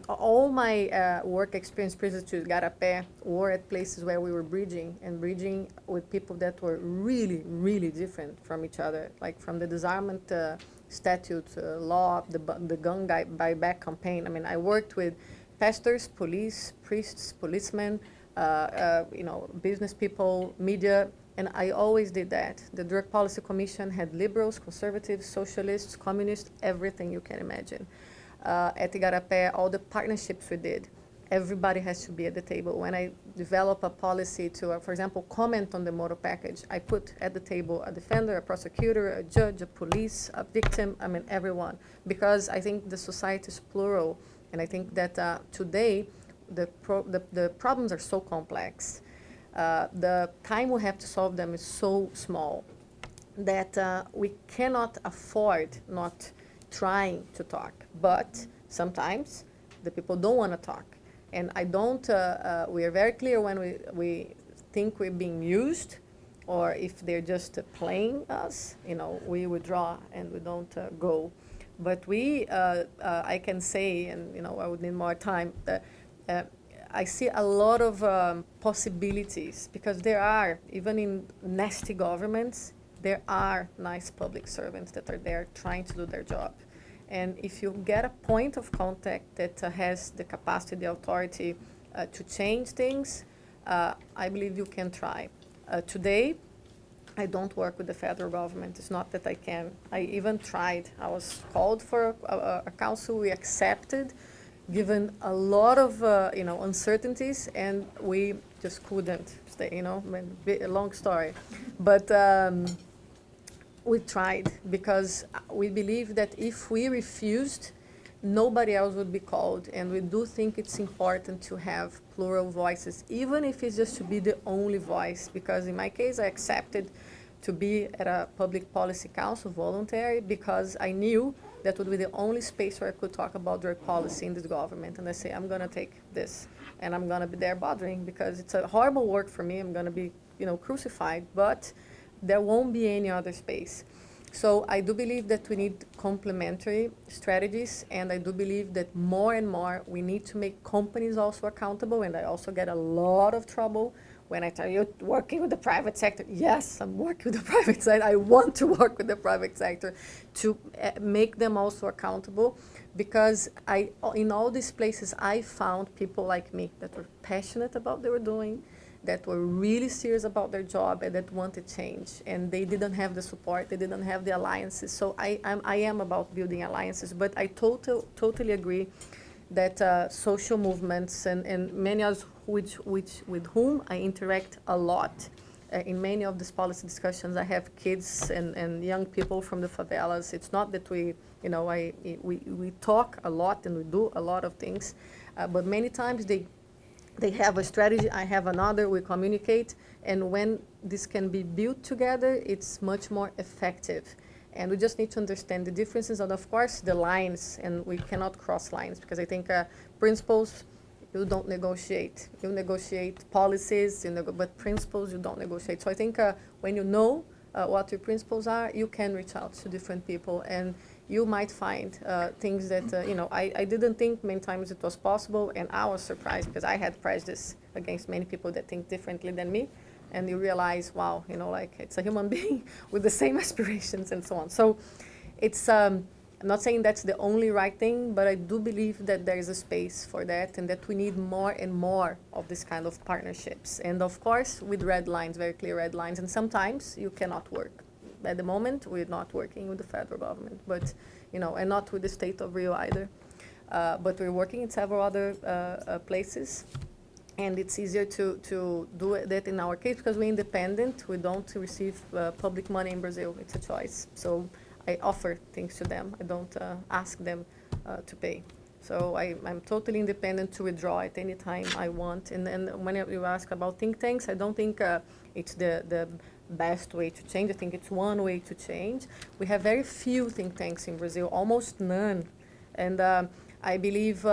all my work experience previous to Garapé were at places where we were bridging with people that were really, really different from each other, like from the disarmament statute law, the gun buyback campaign. I mean, I worked with pastors, police, priests, policemen, business people, media, and I always did that. The Drug Policy Commission had liberals, conservatives, socialists, communists, everything you can imagine. At Igarapé, all the partnerships we did, everybody has to be at the table. When I develop a policy to, for example, comment on the motor package, I put at the table a defender, a prosecutor, a judge, a police, a victim, everyone. Because I think the society is plural, and I think that today the problems are so complex. The time we have to solve them is so small that we cannot afford not trying to talk. But sometimes the people don't want to talk. And I don't, we are very clear when we think we're being used, or if they're just playing us, we withdraw and we don't go. But I can say, and I would need more time, that I see a lot of possibilities, because there are, even in nasty governments, there are nice public servants that are there trying to do their job. And if you get a point of contact that has the capacity, the authority to change things, I believe you can try. Today, I don't work with the federal government. It's not that I can. I even tried. I was called for a council. We accepted, given a lot of uncertainties, and we just couldn't stay. A long story, but. We tried, because we believe that if we refused, nobody else would be called. And we do think it's important to have plural voices, even if it's just to be the only voice. Because in my case, I accepted to be at a public policy council, voluntary, because I knew that would be the only space where I could talk about drug policy in this government. And I say, I'm going to take this, and I'm going to be there bothering, because it's a horrible work for me. I'm going to be, crucified, but there won't be any other space. So I do believe that we need complementary strategies, and I do believe that more and more we need to make companies also accountable, and I also get a lot of trouble when I tell you working with the private sector. Yes, I'm working with the private sector. I want to work with the private sector to make them also accountable, because in all these places I found people like me that were passionate about what they were doing, that were really serious about their job, and that wanted change, and they didn't have the support, they didn't have the alliances. So I am about building alliances, but I totally agree that social movements and many others with whom I interact a lot. In many of these policy discussions, I have kids and young people from the favelas. It's not that we talk a lot and we do a lot of things, but many times they have a strategy, I have another, we communicate, and when this can be built together, it's much more effective. And we just need to understand the differences and, of course, the lines, and we cannot cross lines, because I think principles, you don't negotiate. You negotiate policies, but principles, you don't negotiate. So I think when you know what your principles are, you can reach out to different people, and you might find things that, I didn't think many times it was possible, and I was surprised because I had prejudice against many people that think differently than me, and you realize, wow, it's a human being with the same aspirations and so on. So it's, I'm not saying that's the only right thing, but I do believe that there is a space for that, and that we need more and more of this kind of partnerships. And of course, with red lines, very clear red lines, and sometimes you cannot work. At the moment, we're not working with the federal government, but, and not with the state of Rio either. But we're working in several other places, and it's easier to do that in our case because we're independent. We don't receive public money in Brazil. It's a choice. So I offer things to them. I don't ask them to pay. So I'm totally independent to withdraw at any time I want. And then when you ask about think tanks, I don't think it's the best way to change. I think it's one way to change. We have very few think tanks in Brazil, almost none. And I believe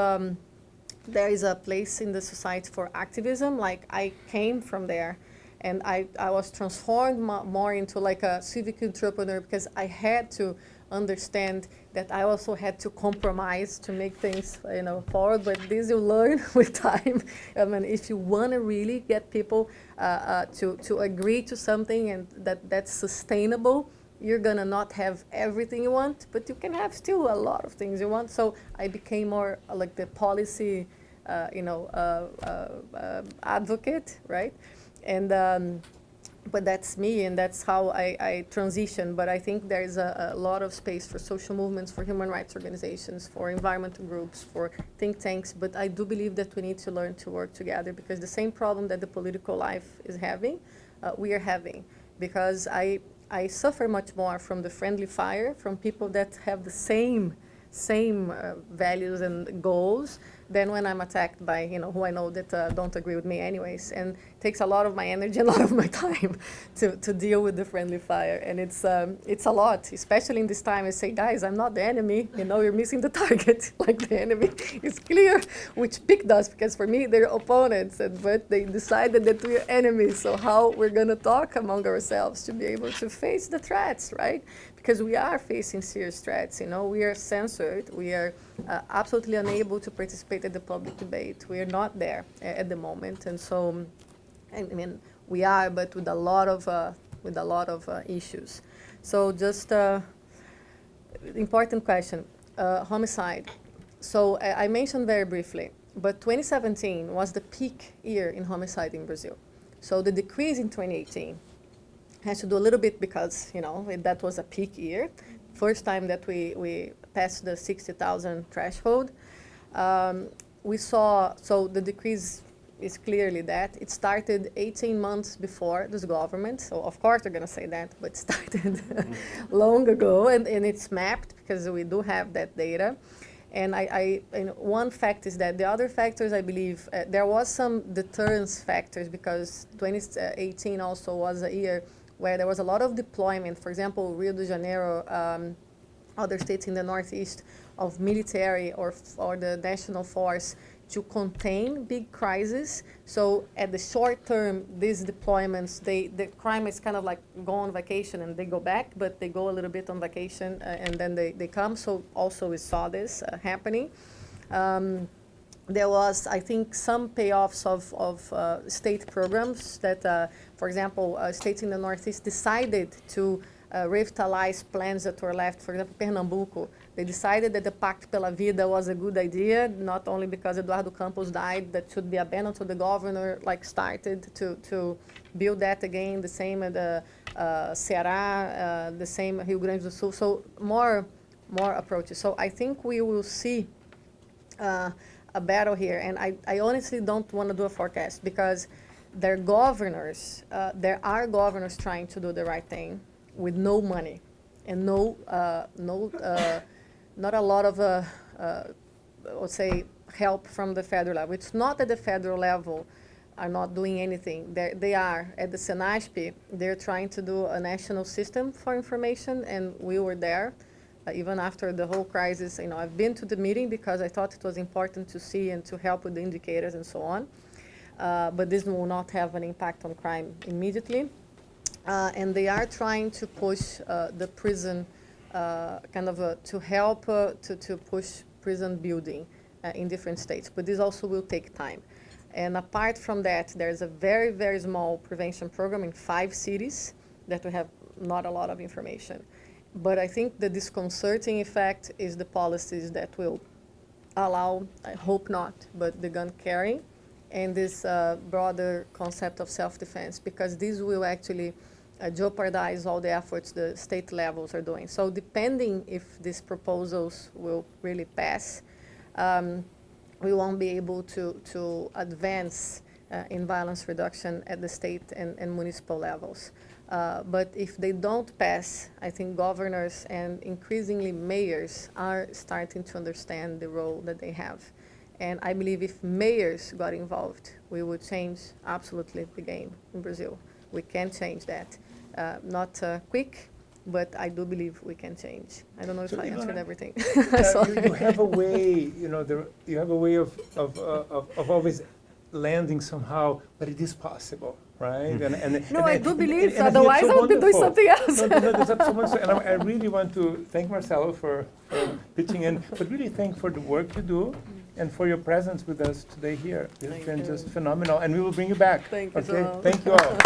there is a place in the society for activism. Like, I came from there, and I was transformed more into like a civic entrepreneur, because I had to understand that I also had to compromise to make things, forward. But this you learn with time. I mean, if you want to really get people to agree to something and that's sustainable, you're gonna not have everything you want, but you can have still a lot of things you want. So I became more like the policy, advocate, right? And but that's me, and that's how I transition. But I think there is a lot of space for social movements, for human rights organizations, for environmental groups, for think tanks. But I do believe that we need to learn to work together, because the same problem that the political life is having, we are having. Because I suffer much more from the friendly fire, from people that have the same values and goals, than when I'm attacked by, who I know that don't agree with me anyways. And it takes a lot of my energy, a lot of my time to deal with the friendly fire. And it's a lot, especially in this time. I say, guys, I'm not the enemy. You're missing the target. Like, the enemy is clear, which picked us, because for me, they're opponents, but they decided that we're enemies. So how we're going to talk among ourselves to be able to face the threats, right? Because we are facing serious threats. We are censored. We are absolutely unable to participate in the public debate. We are not there at the moment, and so, I mean, we are, but with a lot of issues. So, just important question: homicide. So I mentioned very briefly, but 2017 was the peak year in homicide in Brazil. So the decrease in 2018 has to do a little bit because, that was a peak year. First time that we passed the 60,000 threshold. We saw, so the decrease is clearly that. It started 18 months before this government. So of course they're going to say that, but it started long ago, and it's mapped because we do have that data. And and one fact is that the other factors, I believe, there was some deterrence factors, because 2018 also was a year where there was a lot of deployment. For example, Rio de Janeiro, other states in the Northeast, of military or the national force, to contain big crises. So at the short term, these deployments, the crime is kind of like go on vacation and they go back, but they go a little bit on vacation and then they come. So also we saw this happening. There was, I think, some payoffs of state programs that, for example, states in the Northeast decided to revitalize plans that were left. For example, Pernambuco, they decided that the Pacto pela Vida was a good idea, not only because Eduardo Campos died, that should be abandoned, so the governor started to build that again, the same at the Ceará, the same Rio Grande do Sul, so more approaches. So I think we will see a battle here, and I honestly don't want to do a forecast because there are governors trying to do the right thing with no money and not a lot of, let's say, help from the federal level. It's not at the federal level are not doing anything. They are at the SENASP. They're trying to do a national system for information, and we were there. Even after the whole crisis, I've been to the meeting because I thought it was important to see and to help with the indicators and so on. But this will not have an impact on crime immediately. And they are trying to push the prison, to help to push prison building in different states. But this also will take time. And apart from that, there's a very, very small prevention program in 5 cities that we have not a lot of information. But I think the disconcerting effect is the policies that will allow, I hope not, but the gun carrying and this broader concept of self-defense, because this will actually jeopardize all the efforts the state levels are doing. So depending if these proposals will really pass, we won't be able to advance in violence reduction at the state and municipal levels. But if they don't pass, I think governors and increasingly mayors are starting to understand the role that they have. And I believe if mayors got involved, we would change absolutely the game in Brazil. We can change that. Not quick, but I do believe we can change. I don't know if I answered everything. You have a way, you have a way of always landing somehow, but it is possible, right? I do believe, otherwise I would be doing something else. And I really want to thank Marcelo for pitching in, but really thank for the work you do and for your presence with us today here. It's been just phenomenal, and we will bring you back. Thank you. Okay? Thank you all.